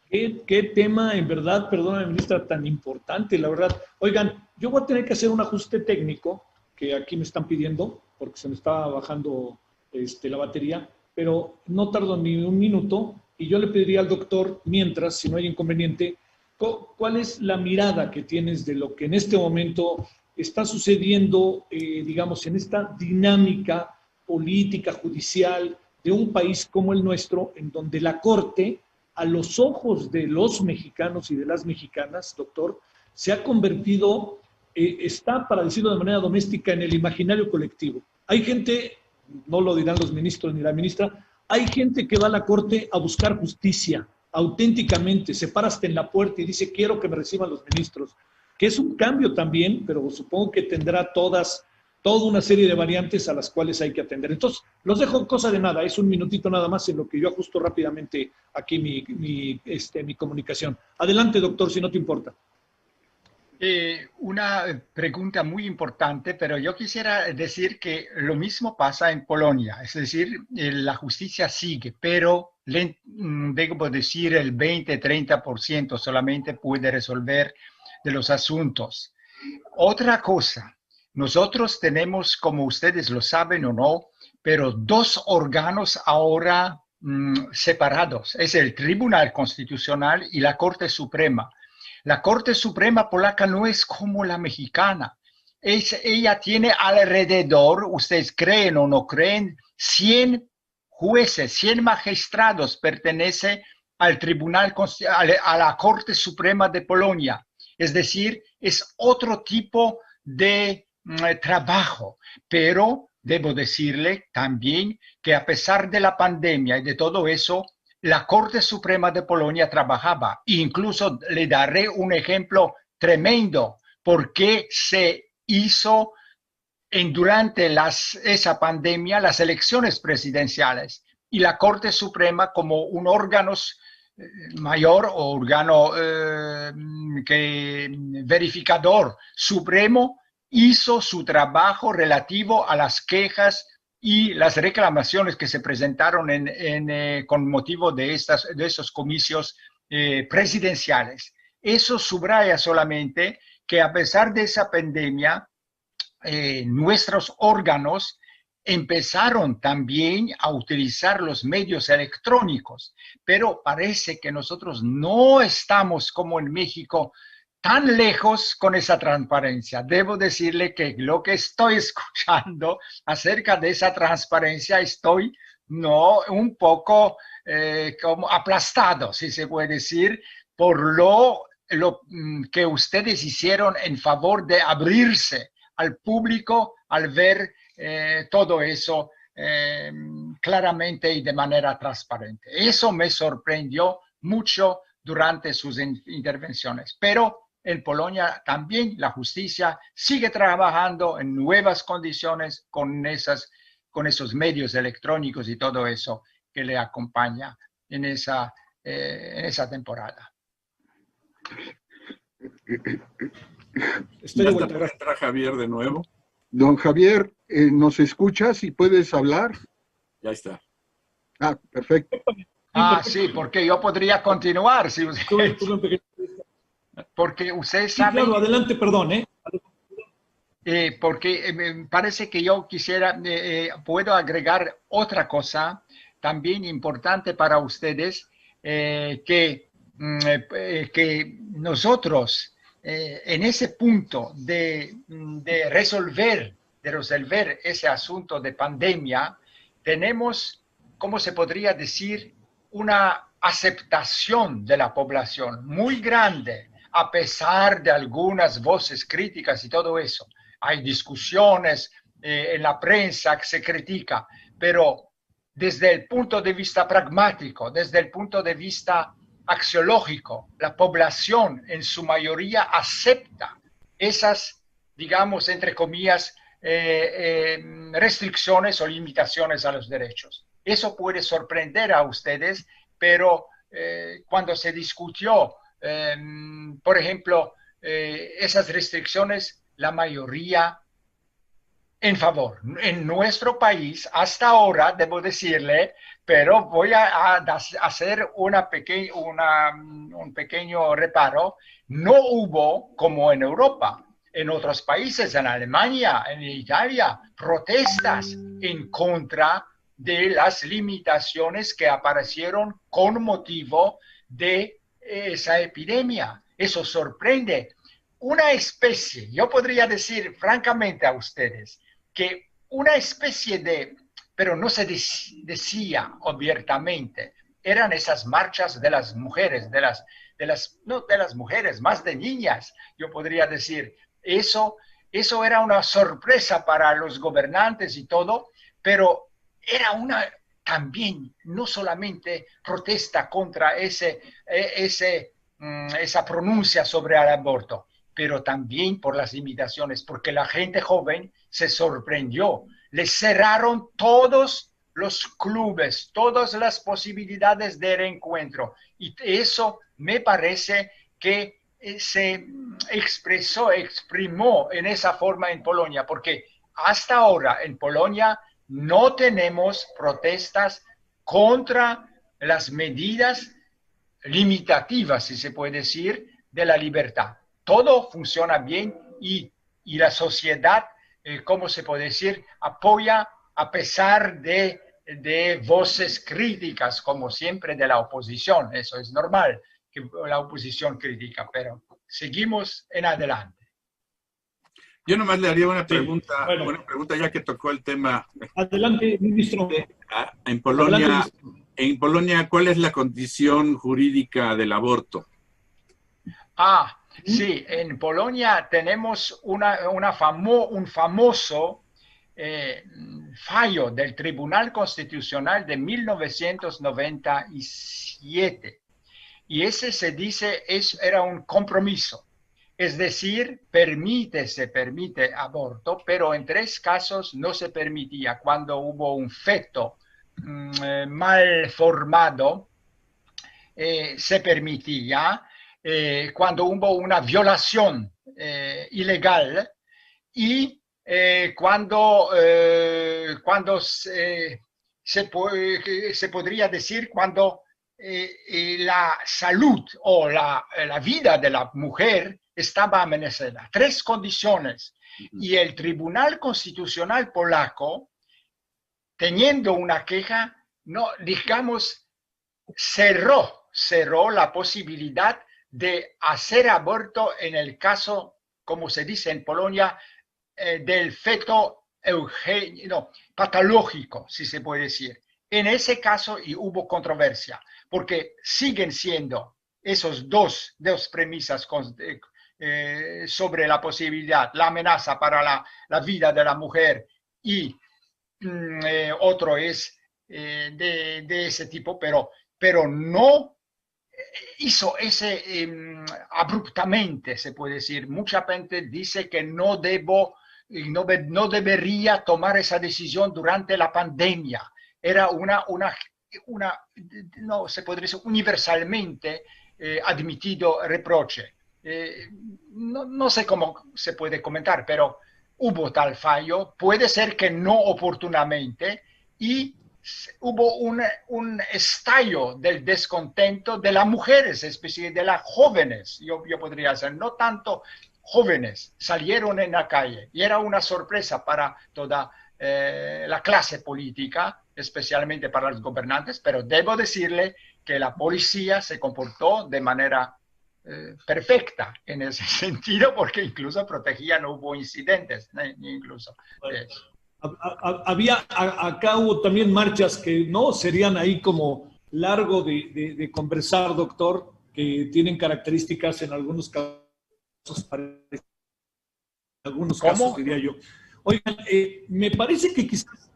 ¿Qué tema, en verdad, perdona, ministra, tan importante, la verdad? Oigan, yo voy a tener que hacer un ajuste técnico que aquí me están pidiendo, porque se me está bajando la batería, pero no tardo ni un minuto, y yo le pediría al doctor, mientras, si no hay inconveniente, ¿cuál es la mirada que tienes de lo que en este momento está sucediendo, digamos, en esta dinámica política, judicial, de un país como el nuestro, en donde la Corte, a los ojos de los mexicanos y de las mexicanas, doctor, se ha convertido, está, para decirlo de manera doméstica, en el imaginario colectivo? Hay gente, no lo dirán los ministros ni la ministra, hay gente que va a la Corte a buscar justicia, auténticamente, se para hasta en la puerta y dice, quiero que me reciban los ministros, que es un cambio también, pero supongo que tendrá toda una serie de variantes a las cuales hay que atender. Entonces, los dejo cosa de nada, es un minutito nada más en lo que yo ajusto rápidamente aquí mi comunicación. Adelante, doctor, si no te importa. Una pregunta muy importante, pero yo quisiera decir que lo mismo pasa en Polonia, es decir, la justicia sigue, pero debo decir el 20-30% solamente puede resolver de los asuntos. Otra cosa, nosotros tenemos, como ustedes lo saben o no, pero dos órganos ahora separados, es el Tribunal Constitucional y la Corte Suprema. La Corte Suprema polaca no es como la mexicana. Ella tiene alrededor, ustedes creen o no creen, 100 jueces, 100 magistrados pertenece al Tribunal, a la Corte Suprema de Polonia. Es decir, es otro tipo de trabajo. Pero debo decirle también que a pesar de la pandemia y de todo eso, la Corte Suprema de Polonia trabajaba. Incluso le daré un ejemplo tremendo porque se hizo durante esa pandemia las elecciones presidenciales y la Corte Suprema como un órgano mayor o órgano verificador supremo hizo su trabajo relativo a las quejas y las reclamaciones que se presentaron con motivo de esos comicios presidenciales. Eso subraya solamente que a pesar de esa pandemia, nuestros órganos empezaron también a utilizar los medios electrónicos, pero parece que nosotros no estamos como en México tan lejos con esa transparencia. Debo decirle que lo que estoy escuchando acerca de esa transparencia estoy un poco como aplastado, si se puede decir, por lo que ustedes hicieron en favor de abrirse al público al ver todo eso claramente y de manera transparente. Eso me sorprendió mucho durante sus intervenciones, pero en Polonia también la justicia sigue trabajando en nuevas condiciones con esos medios electrónicos y todo eso que le acompaña en esa temporada. Ya está por entrar Javier de nuevo. Don Javier, ¿nos escuchas y puedes hablar? Ya está. Ah, perfecto. Sí, porque yo podría continuar. Si usted, porque usted sabe... Claro, adelante, perdón. Porque me parece que yo puedo agregar otra cosa también importante para ustedes, que nosotros en ese punto de resolver ese asunto de pandemia, tenemos, ¿cómo se podría decir?, una aceptación de la población muy grande, a pesar de algunas voces críticas y todo eso. Hay discusiones en la prensa que se critica, pero desde el punto de vista pragmático, desde el punto de vista axiológico, la población en su mayoría acepta esas digamos, entre comillas, restricciones o limitaciones a los derechos. Eso puede sorprender a ustedes, pero cuando se discutió, por ejemplo, esas restricciones, la mayoría en favor. En nuestro país, hasta ahora, debo decirle, pero voy a hacer un pequeño reparo, no hubo, como en Europa, en otros países, en Alemania, en Italia, protestas en contra de las limitaciones que aparecieron con motivo de esa epidemia. Eso sorprende. Una especie, yo podría decir francamente a ustedes, que una especie de, pero no se decía abiertamente, eran esas marchas de las mujeres, no de las mujeres, más de niñas, yo podría decir. Eso era una sorpresa para los gobernantes y todo, pero era también, no solamente protesta contra esa pronuncia sobre el aborto, pero también por las limitaciones, porque la gente joven se sorprendió. Les cerraron todos los clubes, todas las posibilidades de reencuentro. Y eso me parece que se exprimió en esa forma en Polonia, porque hasta ahora en Polonia no tenemos protestas contra las medidas limitativas, si se puede decir, de la libertad. Todo funciona bien y la sociedad, ¿cómo se puede decir?, apoya a pesar de voces críticas, como siempre, de la oposición. Eso es normal, que la oposición critica, pero seguimos en adelante. Yo nomás le haría una pregunta, una pregunta ya que tocó el tema. Adelante, ministro. En Polonia, Adelante, ministro. En Polonia, ¿cuál es la condición jurídica del aborto? Sí, en Polonia tenemos un famoso fallo del Tribunal Constitucional de 1997. Y ese se dice era un compromiso. Es decir, se permite aborto, pero en 3 casos no se permitía. Cuando hubo un feto mal formado, se permitía. Cuando hubo una violación ilegal y cuando se podría decir cuando la salud o la vida de la mujer estaba amenazada. 3 condiciones. Y el Tribunal Constitucional polaco, teniendo una queja, no, digamos, cerró la posibilidad de hacer aborto en el caso, como se dice en Polonia, del feto patológico, si se puede decir. En ese caso y hubo controversia, porque siguen siendo esos dos premisas sobre la posibilidad, la amenaza para la vida de la mujer y otro es de ese tipo, pero no hizo ese abruptamente, se puede decir. Mucha gente dice que no debería tomar esa decisión durante la pandemia. Era no se podría decir universalmente admitido reproche. No sé cómo se puede comentar, pero hubo tal fallo. Puede ser que no oportunamente y hubo un estallo del descontento de las mujeres, especialmente de las jóvenes. Yo podría decir, no tanto jóvenes, salieron en la calle y era una sorpresa para toda la clase política, especialmente para los gobernantes, pero debo decirle que la policía se comportó de manera perfecta en ese sentido, porque incluso protegía, no hubo incidentes, incluso de eso. Acá hubo también marchas que no serían ahí como largo de conversar, doctor, que tienen características en algunos casos, diría yo. Oigan, me parece que quizás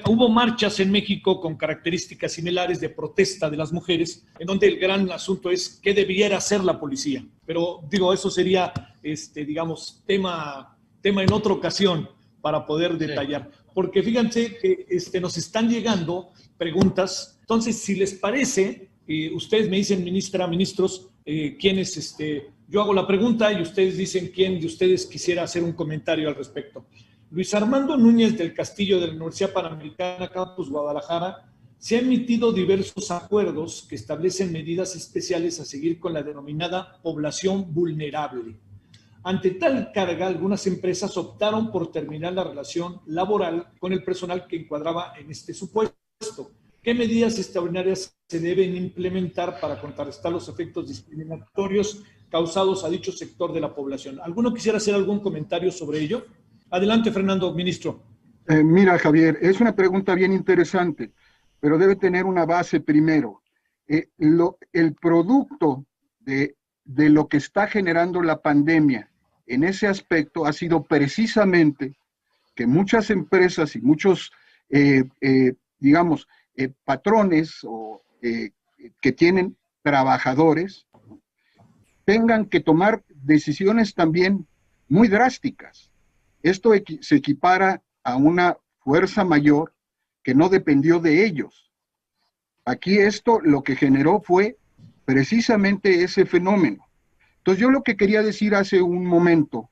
hubo marchas en México con características similares de protesta de las mujeres, en donde el gran asunto es qué debiera hacer la policía. Pero digo, eso sería, digamos, tema tema en otra ocasión para poder detallar. Porque fíjense que nos están llegando preguntas. Entonces, si les parece, ustedes me dicen, ministros, quiénes, yo hago la pregunta y ustedes dicen quién de ustedes quisiera hacer un comentario al respecto. Luis Armando Núñez del Castillo, de la Universidad Panamericana, Campus Guadalajara, se han emitido diversos acuerdos que establecen medidas especiales a seguir con la denominada población vulnerable. Ante tal carga, algunas empresas optaron por terminar la relación laboral con el personal que encuadraba en este supuesto. ¿Qué medidas extraordinarias se deben implementar para contrarrestar los efectos discriminatorios causados a dicho sector de la población? ¿Alguno quisiera hacer algún comentario sobre ello? Adelante, Fernando, ministro. Mira, Javier, es una pregunta bien interesante, pero debe tener una base primero. El producto de lo que está generando la pandemia en ese aspecto ha sido precisamente que muchas empresas y muchos, patrones que tienen trabajadores tengan que tomar decisiones también muy drásticas. Esto se equipara a una fuerza mayor que no dependió de ellos. Aquí esto lo que generó fue precisamente ese fenómeno. Entonces yo lo que quería decir hace un momento,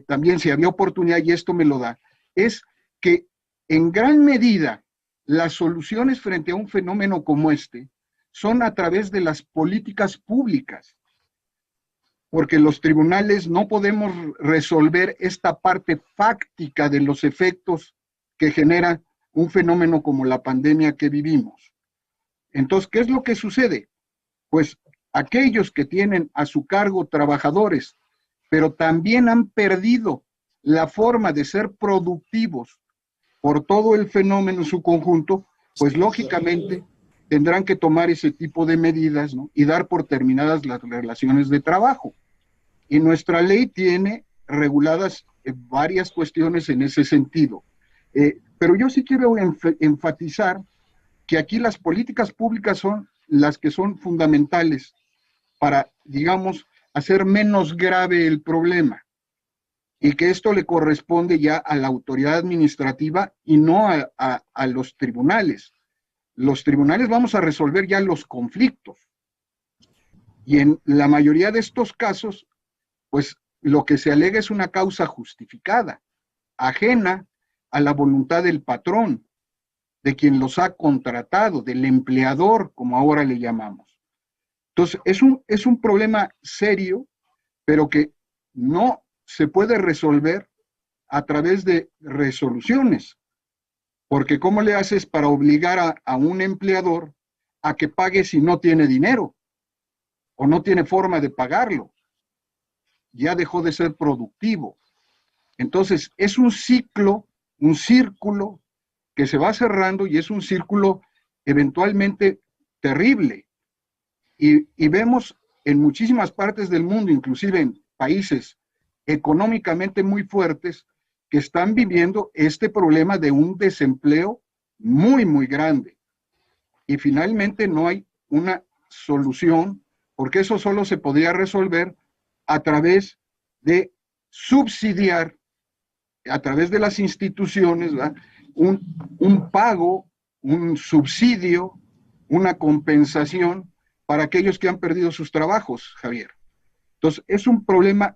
también si había oportunidad y esto me lo da, es que en gran medida las soluciones frente a un fenómeno como este son a través de las políticas públicas, porque los tribunales no podemos resolver esta parte fáctica de los efectos que genera un fenómeno como la pandemia que vivimos. Entonces, ¿qué es lo que sucede? Pues aquellos que tienen a su cargo trabajadores, pero también han perdido la forma de ser productivos por todo el fenómeno en su conjunto, pues lógicamente tendrán que tomar ese tipo de medidas, ¿no? Y dar por terminadas las relaciones de trabajo. Y nuestra ley tiene reguladas varias cuestiones en ese sentido. Pero yo sí quiero enfatizar que aquí las políticas públicas son las que son fundamentales para, digamos, hacer menos grave el problema, y que esto le corresponde ya a la autoridad administrativa y no a los tribunales. Los tribunales vamos a resolver ya los conflictos, y en la mayoría de estos casos, pues lo que se alega es una causa justificada, ajena a la voluntad del patrón, de quien los ha contratado, del empleador, como ahora le llamamos. Entonces, es un problema serio, pero que no se puede resolver a través de resoluciones, porque ¿cómo le haces para obligar a un empleador a que pague si no tiene dinero o no tiene forma de pagarlo? Ya dejó de ser productivo. Entonces, es un ciclo, un círculo que se va cerrando, y es un círculo eventualmente terrible. Y vemos en muchísimas partes del mundo, inclusive en países económicamente muy fuertes, que están viviendo este problema de un desempleo muy, muy grande. Y finalmente no hay una solución, porque eso solo se podría resolver a través de subsidiar, a través de las instituciones, ¿verdad? Un pago, un subsidio, una compensación para aquellos que han perdido sus trabajos, Javier. Entonces, es un problema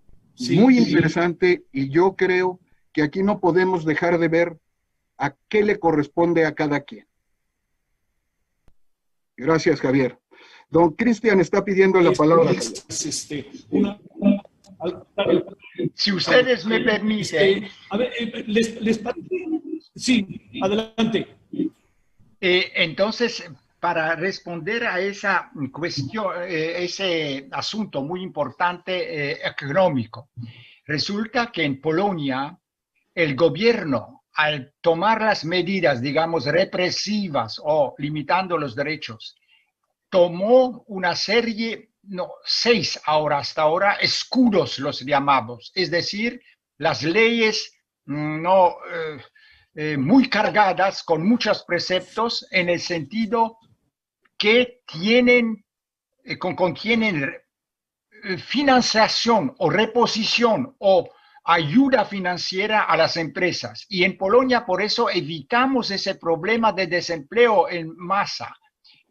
muy interesante, y yo creo que aquí no podemos dejar de ver a qué le corresponde a cada quien. Gracias, Javier. Don Cristian está pidiendo la palabra. Si ustedes me permiten. A ver, ¿les parece? Sí, adelante. Entonces, para responder a esa cuestión, ese asunto muy importante económico, resulta que en Polonia el gobierno, al tomar las medidas, digamos, represivas o limitando los derechos, tomó una serie, no, 6 ahora, hasta ahora, escudos los llamamos, es decir, las leyes no muy cargadas, con muchos preceptos, en el sentido que tienen, contienen financiación o reposición o ayuda financiera a las empresas. Y en Polonia por eso evitamos ese problema de desempleo en masa.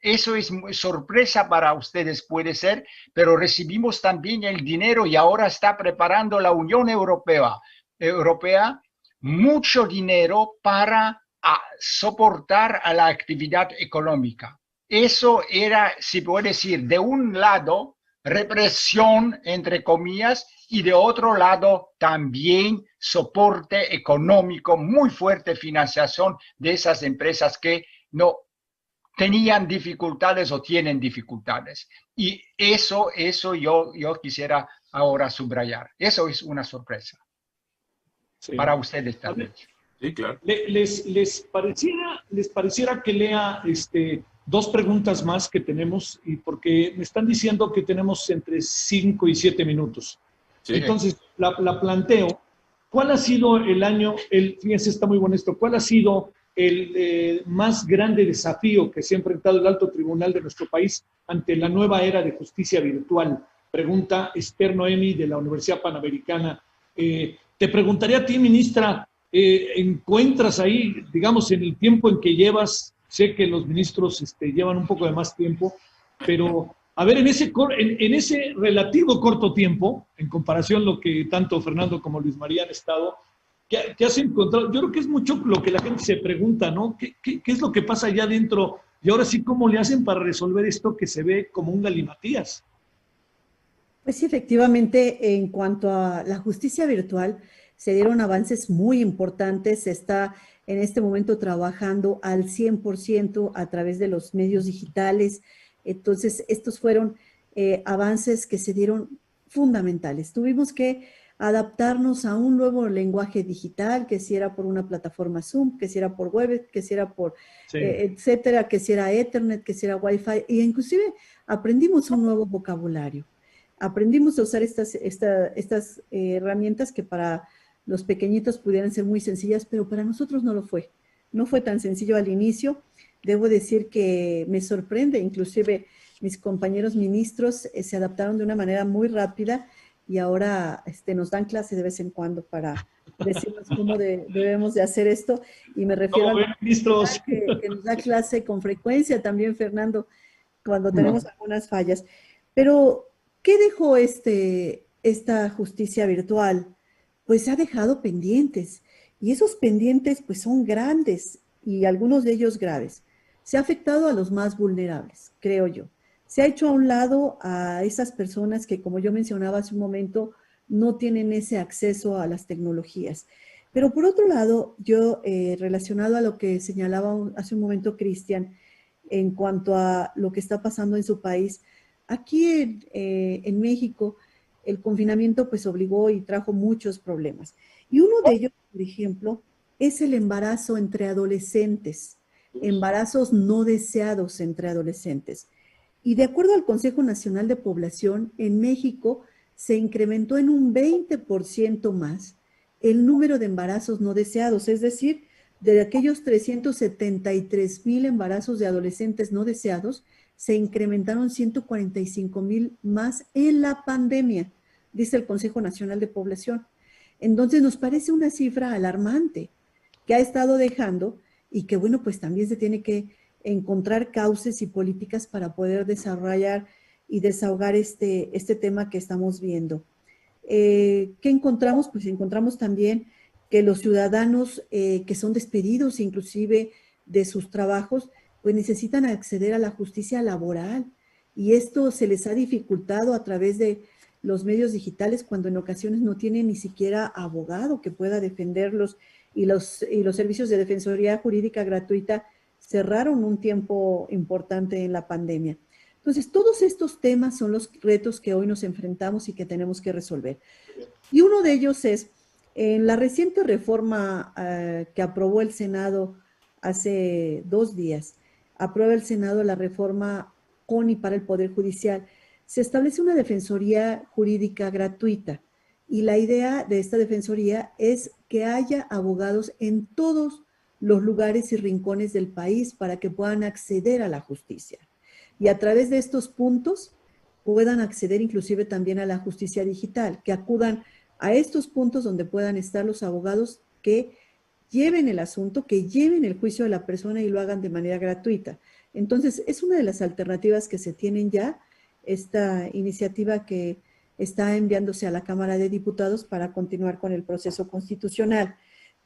Eso es sorpresa para ustedes, puede ser, pero recibimos también el dinero y ahora está preparando la Unión Europea mucho dinero para soportar a la actividad económica. Eso era, si puede decir, de un lado, represión, entre comillas, y de otro lado, también soporte económico, muy fuerte financiación de esas empresas que no tenían dificultades o tienen dificultades. Y eso yo quisiera ahora subrayar. Eso es una sorpresa. Sí. Para ustedes también. Sí, claro. ¿Les pareciera que lea dos preguntas más que tenemos? Y porque me están diciendo que tenemos entre 5 y 7 minutos. Sí. Entonces, la planteo. ¿Cuál ha sido el año, fíjense, está muy bueno esto, cuál ha sido el más grande desafío que se ha enfrentado el alto tribunal de nuestro país ante la nueva era de justicia virtual? Pregunta Esther Noemi de la Universidad Panamericana. Te preguntaría a ti, ministra, ¿encuentras ahí, digamos, en el tiempo en que llevas, sé que los ministros llevan un poco de más tiempo, pero a ver, en ese relativo corto tiempo, en comparación a lo que tanto Fernando como Luis María han estado, ¿qué has encontrado? Yo creo que es mucho lo que la gente se pregunta, ¿no? ¿Qué es lo que pasa allá adentro? Y ahora sí, ¿cómo le hacen para resolver esto que se ve como un galimatías? Pues sí, efectivamente, en cuanto a la justicia virtual, se dieron avances muy importantes. Se está en este momento trabajando al 100% a través de los medios digitales. Entonces, estos fueron avances que se dieron fundamentales. Tuvimos que adaptarnos a un nuevo lenguaje digital, que si era por una plataforma Zoom, que si era por web, que si era por etcétera, que si era Ethernet, que si era Wi-Fi, e inclusive aprendimos un nuevo vocabulario. Aprendimos a usar estas herramientas que para los pequeñitos pudieran ser muy sencillas, pero para nosotros no lo fue. No fue tan sencillo al inicio. Debo decir que me sorprende, inclusive mis compañeros ministros se adaptaron de una manera muy rápida y ahora nos dan clase de vez en cuando para decirnos cómo debemos de hacer esto. Y me refiero a ministros que nos da clase con frecuencia también, Fernando, cuando tenemos algunas fallas. Pero ¿qué dejó esta justicia virtual? Pues ha dejado pendientes, y esos pendientes pues son grandes y algunos de ellos graves. Se ha afectado a los más vulnerables, creo yo. Se ha hecho a un lado a esas personas que, como yo mencionaba hace un momento, no tienen ese acceso a las tecnologías. Pero por otro lado, yo relacionado a lo que señalaba hace un momento Cristian, en cuanto a lo que está pasando en su país, aquí en México, el confinamiento pues obligó y trajo muchos problemas. Y uno de ellos, por ejemplo, es el embarazo entre adolescentes, embarazos no deseados entre adolescentes. Y de acuerdo al Consejo Nacional de Población, en México se incrementó en un 20% más el número de embarazos no deseados, es decir, de aquellos 373,000 embarazos de adolescentes no deseados, se incrementaron 145,000 más en la pandemia, dice el Consejo Nacional de Población. Entonces nos parece una cifra alarmante que ha estado dejando y que, bueno, pues también se tiene que encontrar cauces y políticas para poder desarrollar y desahogar este tema que estamos viendo. ¿Qué encontramos? Pues encontramos también que los ciudadanos que son despedidos inclusive de sus trabajos, pues necesitan acceder a la justicia laboral, y esto se les ha dificultado a través de los medios digitales cuando en ocasiones no tienen ni siquiera abogado que pueda defenderlos, y los servicios de defensoría jurídica gratuita cerraron un tiempo importante en la pandemia. Entonces, todos estos temas son los retos que hoy nos enfrentamos y que tenemos que resolver. Y uno de ellos es, en la reciente reforma que aprobó el Senado hace 2 días, aprueba el Senado la reforma con y para el Poder Judicial, se establece una defensoría jurídica gratuita, y la idea de esta defensoría es que haya abogados en todos los lugares y rincones del país para que puedan acceder a la justicia. Y a través de estos puntos puedan acceder inclusive también a la justicia digital, que acudan a estos puntos donde puedan estar los abogados que lleven el asunto, que lleven el juicio de la persona y lo hagan de manera gratuita. Entonces, es una de las alternativas que se tienen ya, esta iniciativa que está enviándose a la Cámara de Diputados para continuar con el proceso constitucional.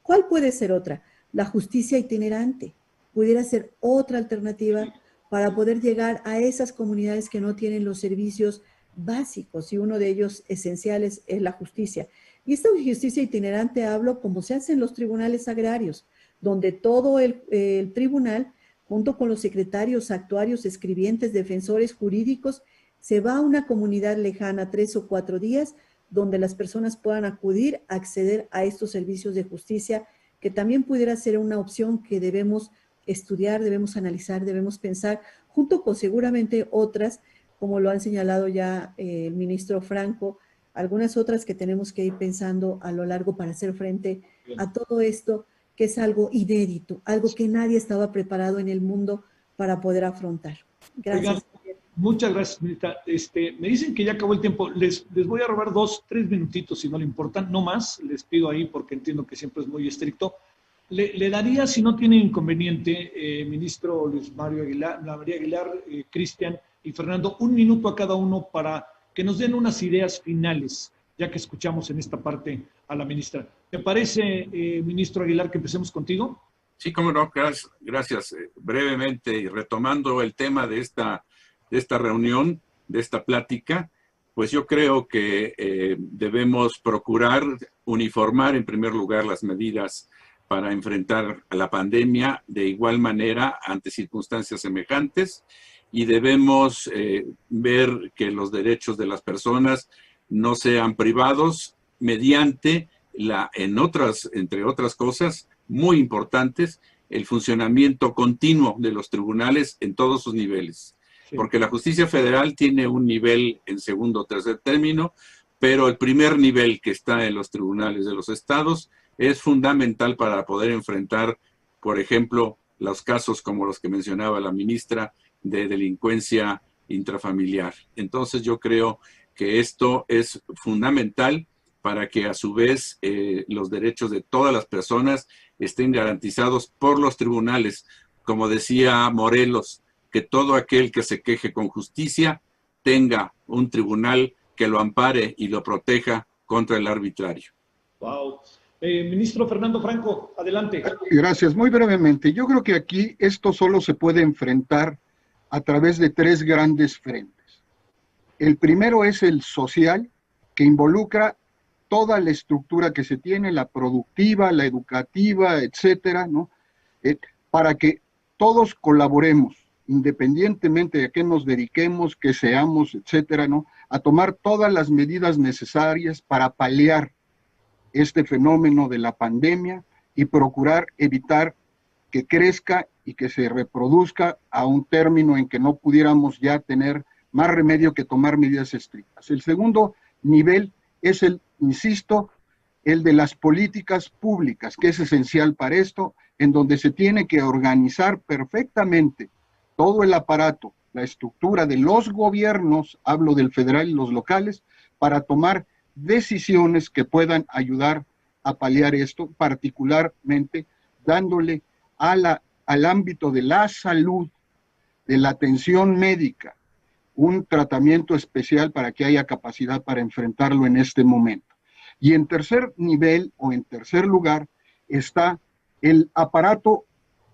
¿Cuál puede ser otra? La justicia itinerante. Pudiera ser otra alternativa para poder llegar a esas comunidades que no tienen los servicios básicos, y uno de ellos esenciales es la justicia. Y esta justicia itinerante hablo como se hace en los tribunales agrarios, donde todo el tribunal, junto con los secretarios, actuarios, escribientes, defensores jurídicos, se va a una comunidad lejana 3 o 4 días, donde las personas puedan acudir, acceder a estos servicios de justicia, que también pudiera ser una opción que debemos estudiar, debemos analizar, debemos pensar, junto con seguramente otras, como lo han señalado ya el ministro Franco, algunas otras que tenemos que ir pensando a lo largo para hacer frente a todo esto, que es algo inédito, algo que nadie estaba preparado en el mundo para poder afrontar. Gracias. Oigan, muchas gracias, ministra. Me dicen que ya acabó el tiempo. Les voy a robar 2, 3 minutitos, si no le importan, no más. Les pido ahí porque entiendo que siempre es muy estricto. Le daría, si no tiene inconveniente, ministro Luis María Aguilar, Cristian y Fernando, 1 minuto a cada uno para que nos den unas ideas finales, ya que escuchamos en esta parte a la ministra. ¿Te parece, ministro Aguilar, que empecemos contigo? Sí, cómo no, gracias. Brevemente, y retomando el tema de esta reunión, de esta plática, pues yo creo que debemos procurar uniformar en primer lugar las medidas para enfrentar a la pandemia de igual manera ante circunstancias semejantes, y debemos ver que los derechos de las personas no sean privados mediante entre otras cosas muy importantes, el funcionamiento continuo de los tribunales en todos sus niveles. Sí. Porque la justicia federal tiene un nivel en segundo o tercer término, pero el primer nivel, que está en los tribunales de los estados, es fundamental para poder enfrentar, por ejemplo, los casos como los que mencionaba la ministra de delincuencia intrafamiliar. Entonces yo creo que esto es fundamental para que a su vez los derechos de todas las personas estén garantizados por los tribunales. Como decía Morelos, que todo aquel que se queje con justicia tenga un tribunal que lo ampare y lo proteja contra el arbitrario. Wow. Ministro Fernando Franco, adelante. Gracias. Muy brevemente, yo creo que aquí esto solo se puede enfrentar a través de 3 grandes frentes. El primero es el social, que involucra toda la estructura que se tiene, la productiva, la educativa, etcétera, ¿no? Para que todos colaboremos, independientemente de a qué nos dediquemos, que seamos, etcétera, ¿no? A tomar todas las medidas necesarias para paliar este fenómeno de la pandemia y procurar evitar que crezca y que se reproduzca a un término en que no pudiéramos ya tener más remedio que tomar medidas estrictas. El segundo nivel es insisto, el de las políticas públicas, que es esencial para esto, en donde se tiene que organizar perfectamente todo el aparato, la estructura de los gobiernos, hablo del federal y los locales, para tomar decisiones que puedan ayudar a paliar esto, particularmente dándole al ámbito de la salud, de la atención médica, un tratamiento especial para que haya capacidad para enfrentarlo en este momento. Y en tercer nivel o en tercer lugar está el aparato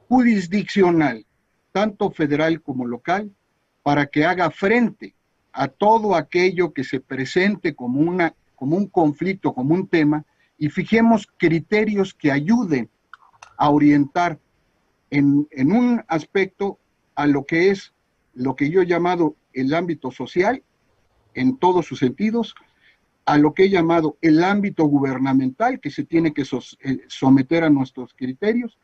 jurisdiccional, tanto federal como local, para que haga frente a todo aquello que se presente como un conflicto, como un tema, y fijemos criterios que ayuden a orientar en un aspecto a lo que es lo que yo he llamado el ámbito social, en todos sus sentidos, a lo que he llamado el ámbito gubernamental, que se tiene que someter a nuestros criterios,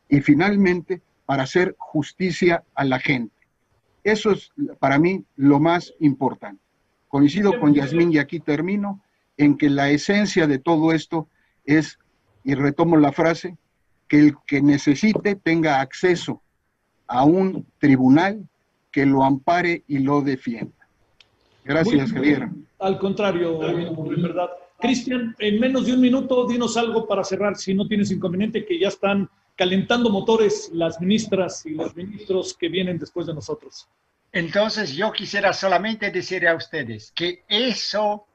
y finalmente para hacer justicia a la gente. Eso es para mí lo más importante. Coincido con Yasmín, y aquí termino, en que la esencia de todo esto es, y retomo la frase, que el que necesite tenga acceso a un tribunal que lo ampare y lo defienda. Gracias, Javier. Al contrario, en verdad. Cristian, en menos de un minuto, dinos algo para cerrar, si no tienes inconveniente, que ya están calentando motores las ministras y los ministros que vienen después de nosotros. Entonces, yo quisiera solamente decir a ustedes que eso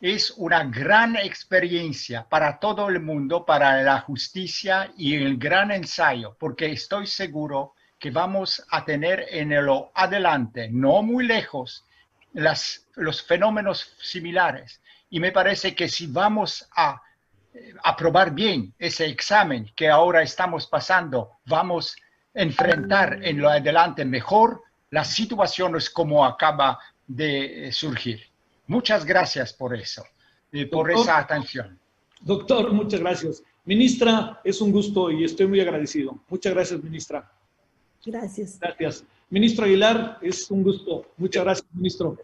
es una gran experiencia para todo el mundo, para la justicia y el gran ensayo, porque estoy seguro que vamos a tener en lo adelante, no muy lejos, los fenómenos similares. Y me parece que si vamos a aprobar bien ese examen que ahora estamos pasando, vamos a enfrentar en lo adelante mejor las situaciones como acaba de surgir. Muchas gracias por eso, por esa atención. Doctor, muchas gracias. Ministra, es un gusto y estoy muy agradecido. Muchas gracias, ministra. Gracias. Gracias. Ministro Aguilar, es un gusto. Muchas gracias, ministro.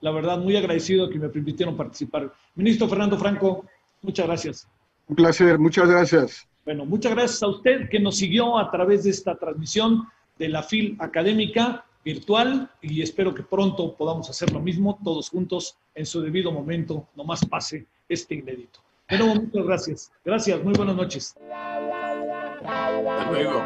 La verdad, muy agradecido que me permitieron participar. Ministro Fernando Franco, muchas gracias. Un placer, muchas gracias. Bueno, muchas gracias a usted que nos siguió a través de esta transmisión de la FIL Académica virtual y espero que pronto podamos hacer lo mismo todos juntos en su debido momento, nomás pase este inédito. De nuevo, muchas gracias. Gracias, muy buenas noches. Hasta luego.